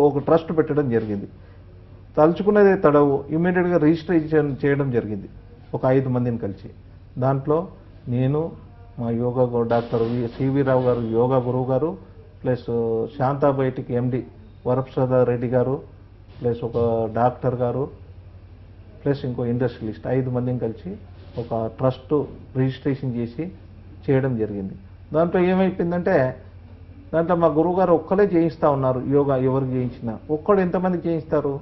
ఒక ట్రస్ట్ పెట్టడం జరిగింది. తలుచుకున్నదే తడవు ఇమ్మీడియట్గా రిజిస్ట్రేషన్ చేయడం జరిగింది ఒక 5 మందిని కలిసి. దాంట్లో నేను, మా యోగా డాక్టర్ సివి రావు గారు యోగా గురువు గారు, ప్లస్ శాంతాబయటికి ఎండి వరప్రసాద రెడ్డి గారు, ప్లస్ ఒక డాక్టర్ గారు, ప్లస్ ఇంకో ఇండస్ట్రియలిస్ట్, 5 మందిని కలిసి ఒక ట్రస్ట్ రిజిస్ట్రేషన్ చేసి చేయడం జరిగింది. దాంట్లో ఏమైపోయిందంటే, దాంట్లో మా గురువుగారు ఒక్కలే చేయిస్తూ ఉన్నారు యోగా. ఎవరికి చేయించినా ఒక్కడు ఎంతమందికి చేయిస్తారు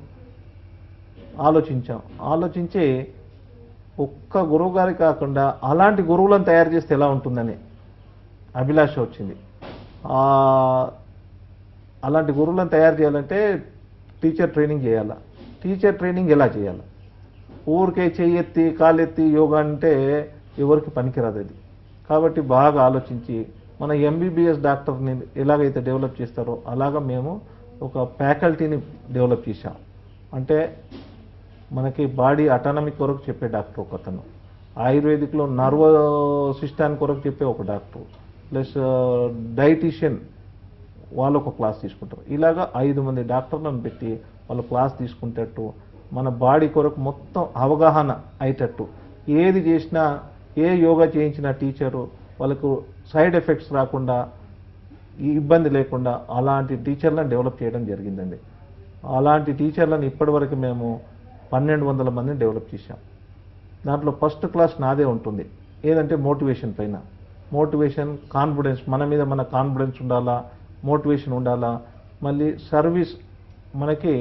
ఆలోచించి ఒక్క గురువు గారి కాకుండా అలాంటి గురువులను తయారు చేస్తే ఎలా ఉంటుందని అభిలాష వచ్చింది. అలాంటి గురువులను తయారు చేయాలంటే టీచర్ ట్రైనింగ్ చేయాలా. టీచర్ ట్రైనింగ్ ఎలా చేయాలి? ఊరికే చెయ్యెత్తి కాలెత్తి యోగా అంటే ఎవరికి పనికిరాదు అది. కాబట్టి బాగా ఆలోచించి మన ఎంబీబీఎస్ డాక్టర్ని ఎలాగైతే డెవలప్ చేస్తారో అలాగా మేము ఒక ఫ్యాకల్టీని డెవలప్ చేశాం. అంటే మనకి బాడీ అటానమీ కొరకు చెప్పే డాక్టర్ ఒకతను, ఆయుర్వేదిక్లో నర్వ్ సిస్టమ్ కొరకు చెప్పే ఒక డాక్టర్, ప్లస్ డైటీషియన్ వాళ్ళు ఒక క్లాస్ తీసుకుంటారు. ఇలాగా 5 మంది డాక్టర్లను పెట్టి వాళ్ళు క్లాస్ తీసుకుంటట్టు, మన బాడీ కొరకు మొత్తం అవగాహన అయ్యేటట్టు, ఏది చేసినా ఏ యోగా చేయించిన టీచరు వాళ్ళకు సైడ్ ఎఫెక్ట్స్ రాకుండా, ఈ ఇబ్బంది లేకుండా అలాంటి టీచర్లను డెవలప్ చేయడం జరిగిందండి. అలాంటి టీచర్లను ఇప్పటివరకు మేము 1200 మందిని డెవలప్ చేశాం. దాంట్లో ఫస్ట్ క్లాస్ నాదే ఉంటుంది. ఏదంటే మోటివేషన్ పైన. మోటివేషన్, కాన్ఫిడెన్స్, మన మీద మన కాన్ఫిడెన్స్ ఉండాలా, మోటివేషన్ ఉండాలా. మళ్ళీ సర్వీస్, మనకి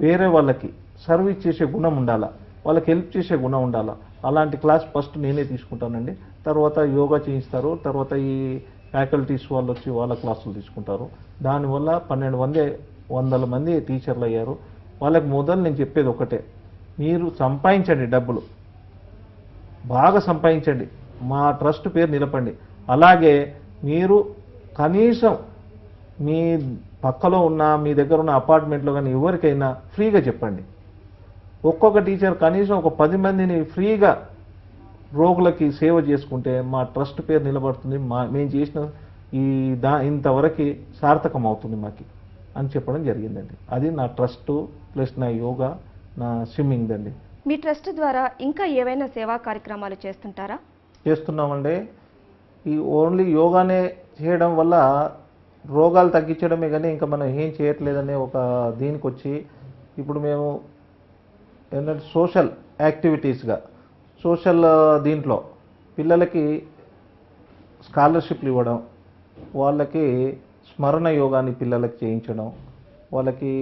వేరే వాళ్ళకి సర్వీస్ చేసే గుణం ఉండాలా, వాళ్ళకి హెల్ప్ చేసే గుణం ఉండాలా. అలాంటి క్లాస్ ఫస్ట్ నేనే తీసుకుంటానండి. తర్వాత యోగా చేయిస్తారు, తర్వాత ఈ ఫ్యాకల్టీస్ వాళ్ళు వచ్చి వాళ్ళ క్లాసులు తీసుకుంటారు. దానివల్ల 1200 మంది టీచర్లు అయ్యారు. వాళ్ళకి మొదలు నేను చెప్పేది ఒకటే, మీరు సంపాదించండి, డబ్బులు బాగా సంపాదించండి, మా ట్రస్ట్ పేరు నిలపండి. అలాగే మీరు కనీసం మీ పక్కలో ఉన్న, మీ దగ్గర ఉన్న అపార్ట్మెంట్లో కానీ ఎవరికైనా ఫ్రీగా చెప్పండి. ఒక్కొక్క టీచర్ కనీసం ఒక 10 మందిని ఫ్రీగా రోగులకి సేవ చేసుకుంటే మా ట్రస్ట్ పేరు నిలబడుతుంది, మేము చేసిన ఇంతవరకు సార్థకం అవుతుంది మాకు అని చెప్పడం జరిగిందండి. అది నా ట్రస్ట్ ప్లస్ నా యోగా, నా స్విమ్మింగ్ అండి. మీ ట్రస్ట్ ద్వారా ఇంకా ఏవైనా సేవా కార్యక్రమాలు చేస్తుంటారా? చేస్తున్నామండి. ఈ ఓన్లీ యోగానే చేయడం వల్ల రోగాలు తగ్గించడమే కానీ ఇంకా మనం ఏం చేయట్లేదనే ఒక దీనికి వచ్చి ఇప్పుడు మేము ఏంటంటే సోషల్ యాక్టివిటీస్గా, సోషల్ దీంట్లో పిల్లలకి స్కాలర్షిప్లు ఇవ్వడం, వాళ్ళకి స్మరణ యోగాని పిల్లలకి చేయించడం, వాళ్ళకి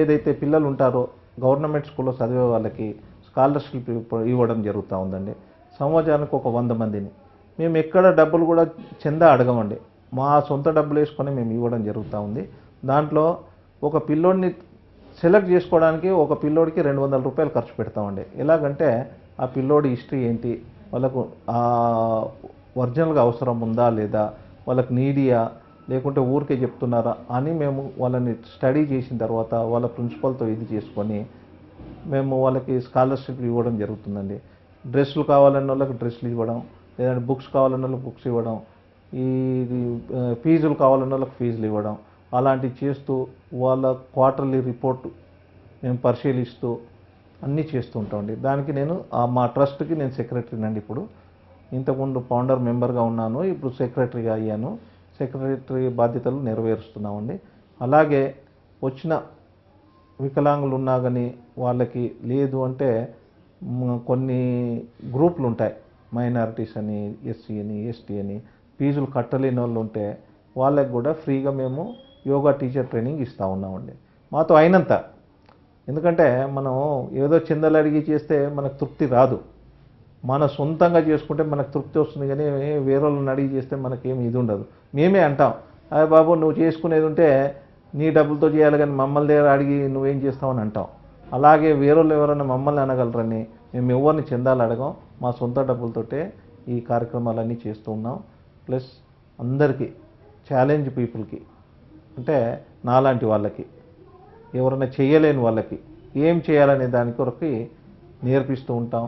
ఏదైతే పిల్లలు ఉంటారో గవర్నమెంట్ స్కూల్లో చదివే వాళ్ళకి స్కాలర్షిప్ ఇవ్వడం జరుగుతూ ఉందండి. సంవత్సరానికి ఒక 100 మందిని. మేము ఎక్కడ డబ్బులు కూడా చందా అడగమండి. మా సొంత డబ్బులు వేసుకొని మేము ఇవ్వడం జరుగుతూ ఉంది. దాంట్లో ఒక పిల్లోడిని సెలెక్ట్ చేసుకోవడానికి ఒక పిల్లోడికి 200 రూపాయలు ఖర్చు పెడతామండి. ఎలాగంటే ఆ పిల్లోడి హిస్టరీ ఏంటి, వాళ్ళకు ఒరిజినల్గా అవసరం ఉందా లేదా, వాళ్ళకి నీడియా లేకుంటే ఊరికే చెప్తున్నారా అని మేము వాళ్ళని స్టడీ చేసిన తర్వాత వాళ్ళ ప్రిన్సిపల్తో ఇది చేసుకొని మేము వాళ్ళకి స్కాలర్షిప్ ఇవ్వడం జరుగుతుందండి. డ్రెస్సులు కావాలన్న వాళ్ళకి డ్రెస్సులు ఇవ్వడం, లేదంటే బుక్స్ కావాలన్న వాళ్ళకి బుక్స్ ఇవ్వడం, ఈ ఫీజులు కావాలన్న వాళ్ళకి ఫీజులు ఇవ్వడం, అలాంటివి చేస్తూ వాళ్ళ క్వార్టర్లీ రిపోర్టు మేము పరిశీలిస్తూ అన్నీ చేస్తూ ఉంటామండి. దానికి నేను మా ట్రస్ట్కి నేను సెక్రటరీనండి. ఇప్పుడు ఇంతకుముందు ఫౌండర్ మెంబర్గా ఉన్నాను, ఇప్పుడు సెక్రటరీగా అయ్యాను. సెక్రటరీ బాధ్యతలు నెరవేరుస్తున్నామండి. అలాగే వచ్చిన వికలాంగులు ఉన్నా కానీ వాళ్ళకి లేదు అంటే కొన్ని గ్రూపులు ఉంటాయి, మైనారిటీస్ అని, ఎస్సీ అని, ఎస్టీ అని, ఫీజులు కట్టలేని వాళ్ళు ఉంటే వాళ్ళకి కూడా ఫ్రీగా మేము యోగా టీచర్ ట్రైనింగ్ ఇస్తూ ఉన్నామండి, మాతో అయినంత. ఎందుకంటే మనం ఏదో చిందలు అడిగి చేస్తే మనకు తృప్తి రాదు. మన సొంతంగా చేసుకుంటే మనకు తృప్తి వస్తుంది, కానీ వేరే వాళ్ళని అడిగి చేస్తే మనకేమి ఇది ఉండదు. మేమే అంటాం, అయ్య బాబు నువ్వు చేసుకునేది ఉంటే నీ డబ్బులతో చేయాలి కానీ మమ్మల్ని దగ్గర అడిగి నువ్వేం చేస్తావని అంటాం. అలాగే వేరే వాళ్ళు ఎవరైనా మమ్మల్ని అనగలరని మేము ఎవరిని చెందాలి అడగం, మా సొంత డబ్బులతోటే ఈ కార్యక్రమాలన్నీ చేస్తూ ఉన్నాం. ప్లస్ అందరికీ ఛాలెంజ్ పీపుల్కి, అంటే నాలాంటి వాళ్ళకి, ఎవరైనా చేయలేని వాళ్ళకి ఏం చేయాలనే దాని కొరకు నేర్పిస్తూ ఉంటాం.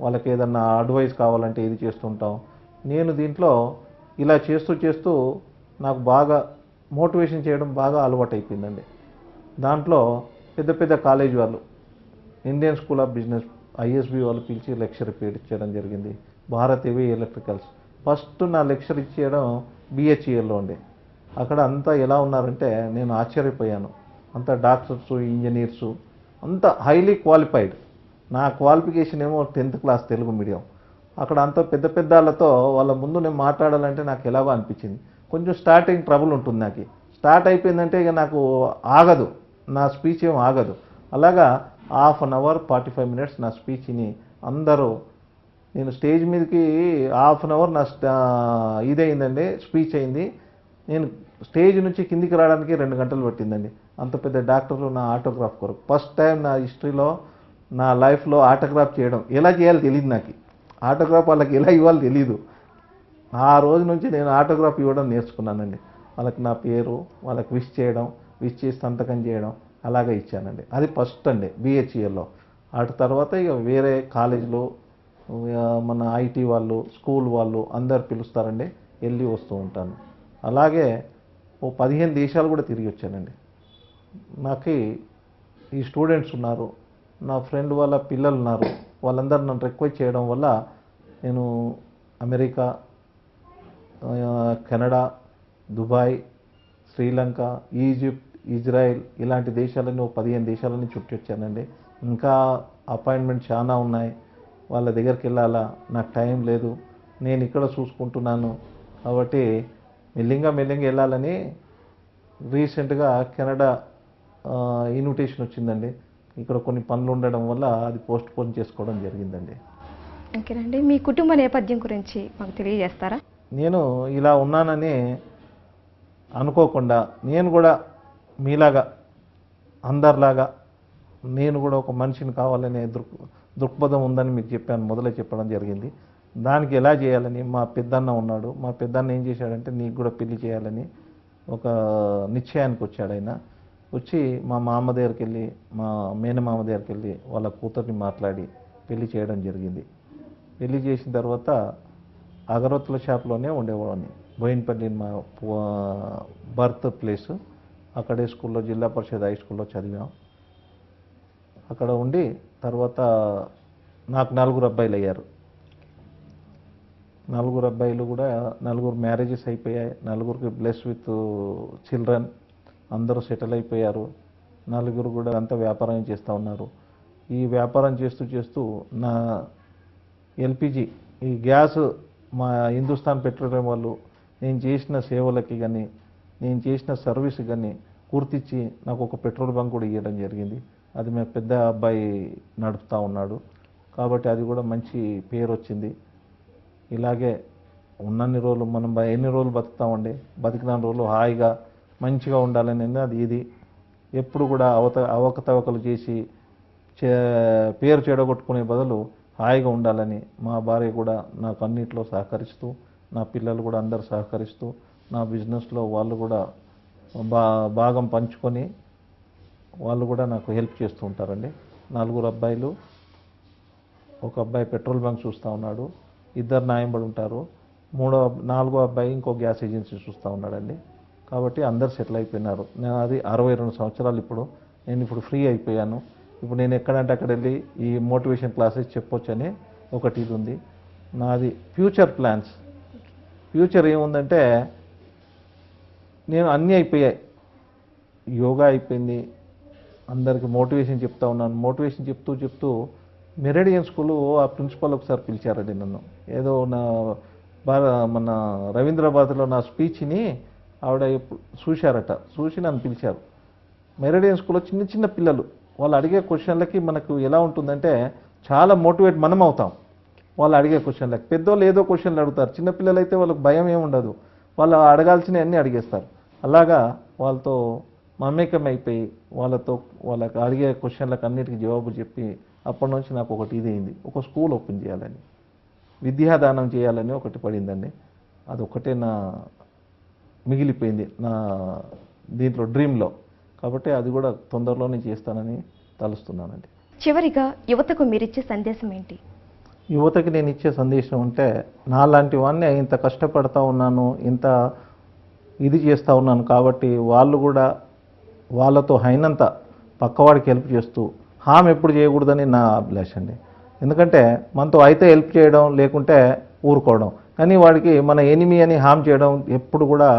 వాళ్ళకి ఏదన్నా అడ్వైస్ కావాలంటే ఇది చేస్తూ ఉంటాం. నేను దీంట్లో ఇలా చేస్తూ నాకు బాగా మోటివేషన్ చేయడం బాగా అలవాటు అయిపోయిందండి. దాంట్లో పెద్ద పెద్ద కాలేజ్ వాళ్ళు, Indian school of business ISB వాళ్ళు పిలిచి లెక్చర్ ఇచ్చడం జరిగింది. భారత్ హెవీ ఎలక్ట్రికల్స్ ఫస్ట్ నా లెక్చర్ ఇచ్చేయడం బిహెచ్ఈఎల్లో ఉండే. అక్కడ అంతా ఎలా ఉన్నారంటే నేను ఆశ్చర్యపోయాను. అంతా డాక్టర్స్, ఇంజనీర్సు, అంతా హైలీ క్వాలిఫైడ్. నా క్వాలిఫికేషన్ ఏమో 10th క్లాస్ తెలుగు మీడియం. అక్కడ అంత పెద్ద పెద్ద వాళ్ళతో వాళ్ళ ముందు నేను మాట్లాడాలంటే నాకు ఎలాగో అనిపించింది. కొంచెం స్టార్టింగ్ ట్రబుల్ ఉంటుంది నాకు. స్టార్ట్ అయిపోయిందంటే ఇక నాకు ఆగదు, నా స్పీచ్ ఏం ఆగదు. అలాగా ½ అన్ అవర్ 45 minutes నా స్పీచ్ని అందరూ, నేను స్టేజ్ మీదకి ½ అన్ అవర్ నా ఇదైందండి, స్పీచ్ అయింది. నేను స్టేజ్ నుంచి కిందికి రావడానికి 2 గంటలు పట్టిందండి. అంత పెద్ద డాక్టర్లు నా ఆటోగ్రాఫ్ కొరకు ఫస్ట్ టైం నా హిస్టరీలో, నా లైఫ్లో ఆటోగ్రాఫ్ చేయడం. ఎలా చేయాలో తెలియదు నాకు, ఆటోగ్రాఫ్ వాళ్ళకి ఎలా ఇవ్వాలో తెలీదు. ఆ రోజు నుంచి నేను ఆటోగ్రాఫ్ ఇవ్వడం నేర్చుకున్నానండి. వాళ్ళకి నా పేరు, వాళ్ళకి విష్ చేయడం, విష్ చేసి సంతకం చేయడం, అలాగే ఇచ్చానండి. అది ఫస్ట్ అండి బిహెచ్ఈఎల్లో. అటు తర్వాత ఇక వేరే కాలేజీలో మన ఐటీ వాళ్ళు, స్కూల్ వాళ్ళు అందరు పిలుస్తారండి, వెళ్ళి వస్తూ ఉంటాను. అలాగే ఓ 15 దేశాలు కూడా తిరిగి వచ్చానండి. నాకు ఈ స్టూడెంట్స్ ఉన్నారు, నా ఫ్రెండ్ వాళ్ళ పిల్లలు ఉన్నారు, వాళ్ళందరూ నన్ను రిక్వెస్ట్ చేయడం వల్ల నేను America, Canada, Dubai, Sri Lanka, Egypt, Israel ఇలాంటి దేశాలన్నీ ఓ 15 దేశాలని చుట్టి వచ్చానండి. ఇంకా అపాయింట్మెంట్ చాలా ఉన్నాయి, వాళ్ళ దగ్గరికి వెళ్ళాలా, నాకు టైం లేదు, నేను ఇక్కడ చూసుకుంటున్నాను. కాబట్టి మెల్లింగా వెళ్ళాలని రీసెంట్గా కెనడా ఇన్విటేషన్ వచ్చిందండి. ఇక్కడ కొన్ని పనులు ఉండడం వల్ల అది పోస్ట్ పోన్ చేసుకోవడం జరిగిందండి. ఓకేనండి, మీ కుటుంబ నేపథ్యం గురించి మాకు తెలియజేస్తారా? నేను ఇలా ఉన్నానని అనుకోకుండా, నేను కూడా మీలాగా అందరిలాగా నేను కూడా ఒక మనిషిని కావాలనే దృక్పథం ఉందని మీకు చెప్పాను, మొదలే చెప్పడం జరిగింది. దానికి ఎలా చేయాలని మా పెద్దన్న ఉన్నాడు. మా పెద్దన్న ఏం చేశాడంటే నీకు కూడా పెళ్లి చేయాలని ఒక నిశ్చయానికి వచ్చాడు. ఆయన వచ్చి మా మామ దగ్గరికి వెళ్ళి, మా మేనమామ దగ్గరికి వెళ్ళి వాళ్ళ కూతుర్ని మాట్లాడి పెళ్లి చేయడం జరిగింది. పెళ్లి చేసిన తర్వాత అగరత్తుల షాప్లోనే ఉండేవాడిని. బోయిన్పల్లి మా బర్త్ ప్లేసు. అక్కడే స్కూల్లో, జిల్లా పరిషత్ హై స్కూల్లో చదివాం. అక్కడ ఉండి తర్వాత నాకు 4 అబ్బాయిలు అయ్యారు. 4 అబ్బాయిలు కూడా 4 మ్యారేజెస్ అయిపోయాయి. 4కి బ్లెస్ విత్ చిల్డ్రన్, అందరూ సెటిల్ అయిపోయారు. 4 కూడా అంతా వ్యాపారం చేస్తూ ఉన్నారు. ఈ వ్యాపారం చేస్తూ నా ఎల్పిజి, ఈ గ్యాస్ మా హిందుస్థాన్ పెట్రోలియం వాళ్ళు నేను చేసిన సేవలకి కానీ, నేను చేసిన సర్వీస్ కానీ గుర్తించి నాకు ఒక పెట్రోల్ బంక్ కూడా ఇవ్వడం జరిగింది. అది మా పెద్ద అబ్బాయి నడుపుతూ ఉన్నాడు. కాబట్టి అది కూడా మంచి పేరు వచ్చింది. ఇలాగే ఉన్నన్ని రోజులు మనం ఎన్ని రోజులు బతుకుతామండి, బతికిన రోజులు హాయిగా మంచిగా ఉండాలని అది ఇది. ఎప్పుడు కూడా అవకతవకలు చేసి పేరు చెడగొట్టుకునే బదులు హాయిగా ఉండాలని మా భార్య కూడా నాకు అన్నిట్లో సహకరిస్తూ, నా పిల్లలు కూడా అందరు సహకరిస్తూ, నా బిజినెస్లో వాళ్ళు కూడా భాగం పంచుకొని వాళ్ళు కూడా నాకు హెల్ప్ చేస్తూ ఉంటారండి. 4 అబ్బాయిలు, ఒక అబ్బాయి పెట్రోల్ బంక్ చూస్తూ ఉన్నాడు, 2 న్యాయంబడి ఉంటారు, 4వ అబ్బాయి ఇంకో గ్యాస్ ఏజెన్సీ చూస్తూ ఉన్నాడండి. కాబట్టి అందరు సెటిల్ అయిపోయినారు. అది 62 సంవత్సరాలు ఇప్పుడు. నేను ఇప్పుడు ఫ్రీ అయిపోయాను. ఇప్పుడు నేను ఎక్కడంటే అక్కడ వెళ్ళి ఈ మోటివేషన్ క్లాసెస్ చెప్పొచ్చని ఒకటి ఇది ఉంది. నాది ఫ్యూచర్ ప్లాన్స్. ఫ్యూచర్ ఏముందంటే నేను అన్నీ అయిపోయాయి. యోగా అయిపోయింది, అందరికి మోటివేషన్ చెప్తా ఉన్నాను. మోటివేషన్ చెప్తూ మెరిడియన్ స్కూలు ఆ ప్రిన్సిపల్ ఒకసారి పిలిచారండి నన్ను. ఏదో మన రవీంద్రబాద్లో నా స్పీచ్ని ఆవిడ చూశారట, చూసి నన్ను పిలిచారు. మెరిడియన్ స్కూల్లో చిన్న చిన్న పిల్లలు వాళ్ళు అడిగే క్వశ్చన్లకి మనకు ఎలా ఉంటుందంటే చాలా మోటివేట్ మనం అవుతాం. వాళ్ళు అడిగే క్వశ్చన్లకి పెద్దోళ్ళు ఏదో క్వశ్చన్లు అడుగుతారు, చిన్నపిల్లలు అయితే వాళ్ళకి భయం ఏముండదు, వాళ్ళు అడగాల్సినవి అన్నీ అడిగేస్తారు. అలాగా వాళ్ళతో మమేకం అయిపోయి వాళ్ళకి అడిగే క్వశ్చన్లకు అన్నిటికీ జవాబులు చెప్పి అప్పటి నుంచి నాకు ఒకటి ఇదైంది, ఒక స్కూల్ ఓపెన్ చేయాలని, విద్యాదానం చేయాలని ఒకటి పడిందండి. అది ఒకటే నా మిగిలిపోయింది నా దీంట్లో డ్రీమ్లో. కాబట్టి అది కూడా తొందరలోనే చేస్తానని తలుస్తున్నానండి. చివరిగా యువతకు మీరిచ్చే సందేశం ఏంటి? యువతకి నేను ఇచ్చే సందేశం అంటే, నాలాంటి వాడిని ఇంత కష్టపడతా ఉన్నాను, ఇంత ఇది చేస్తూ ఉన్నాను కాబట్టి వాళ్ళు కూడా వాళ్ళతో అయినంత పక్కవాడికి హెల్ప్ చేస్తూ హామ్ ఎప్పుడు చేయకూడదని నా అభిలాష అండి. ఎందుకంటే మనతో అయితే హెల్ప్ చేయడం, లేకుంటే ఊరుకోవడం, కానీ వాడికి మన ఎనిమి అని హామ్ చేయడం ఎప్పుడు కూడా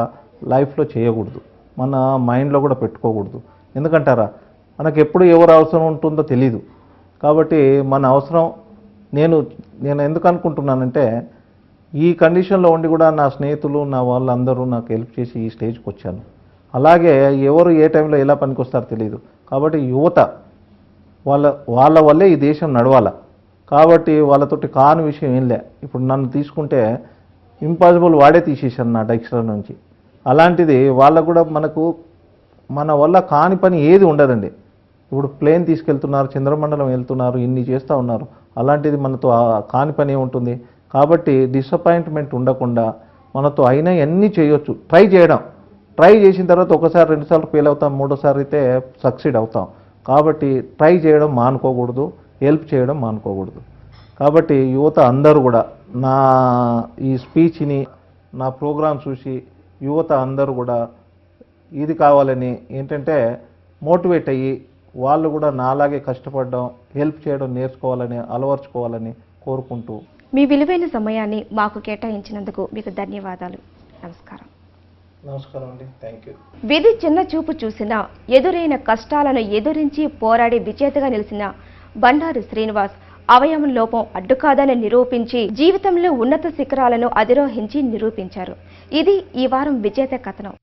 లైఫ్లో చేయకూడదు, మన మైండ్లో కూడా పెట్టుకోకూడదు. ఎందుకంటారా, మనకు ఎప్పుడు ఎవరు అవసరం ఉంటుందో తెలీదు. కాబట్టి మన అవసరం నేను ఎందుకు అనుకుంటున్నానంటే, ఈ కండిషన్లో ఉండి కూడా నా స్నేహితులు నా వాళ్ళందరూ నాకు హెల్ప్ చేసి ఈ స్టేజ్కి వచ్చాను. అలాగే ఎవరు ఏ టైంలో ఎలా పనికొస్తారో తెలియదు. కాబట్టి యువత వాళ్ళ వల్లే ఈ దేశం నడవాల. కాబట్టి వాళ్ళతోటి కాని విషయం ఏం లే. ఇప్పుడు నన్ను తీసుకుంటే ఇంపాసిబుల్ వాడే తీసేశాను నా డిక్షనరీ నుంచి. అలాంటిది వాళ్ళకు కూడా మన వల్ల కాని పని ఏది ఉండదండి. ఇప్పుడు ప్లేన్ తీసుకెళ్తున్నారు, చంద్రమండలం వెళ్తున్నారు, ఇన్ని చేస్తూ ఉన్నారు. అలాంటిది మనతో కాని పని ఏముంటుంది? కాబట్టి డిసప్పాయింట్మెంట్ ఉండకుండా మనతో అయినా అన్నీ చేయొచ్చు. ట్రై చేసిన తర్వాత ఒకసారి 2 సార్లు ఫెయిల్ అవుతాం, 3వ సారి అయితే సక్సీడ్ అవుతాం. కాబట్టి ట్రై చేయడం మానుకోకూడదు, హెల్ప్ చేయడం మానుకోకూడదు. కాబట్టి యువత అందరూ కూడా నా ఈ స్పీచ్ని, నా ప్రోగ్రాం చూసి యువత అందరూ కూడా ఇది కావాలని ఏంటంటే మోటివేట్ అయ్యి వాళ్ళు కూడా నాలాగే కష్టపడడం, హెల్ప్ చేయడం నేర్చుకోవాలని, అలవర్చుకోవాలని కోరుకుంటూ. మీ విలువైన సమయాన్ని మాకు కేటాయించినందుకు మీకు ధన్యవాదాలు. నమస్కారం. నమస్కారం అండి. Thank you. విధి చిన్న చూపు చూసినా ఎదురైన కష్టాలను ఎదురించి పోరాడి విజేతగా నిలిచిన బండారు శ్రీనివాస్ అవయవం లోపం అడ్డుకాదని నిరూపించి జీవితంలో ఉన్నత శిఖరాలను అధిరోహించి నిరూపించారు. ఇది ఈ వారం విజేత కథనం.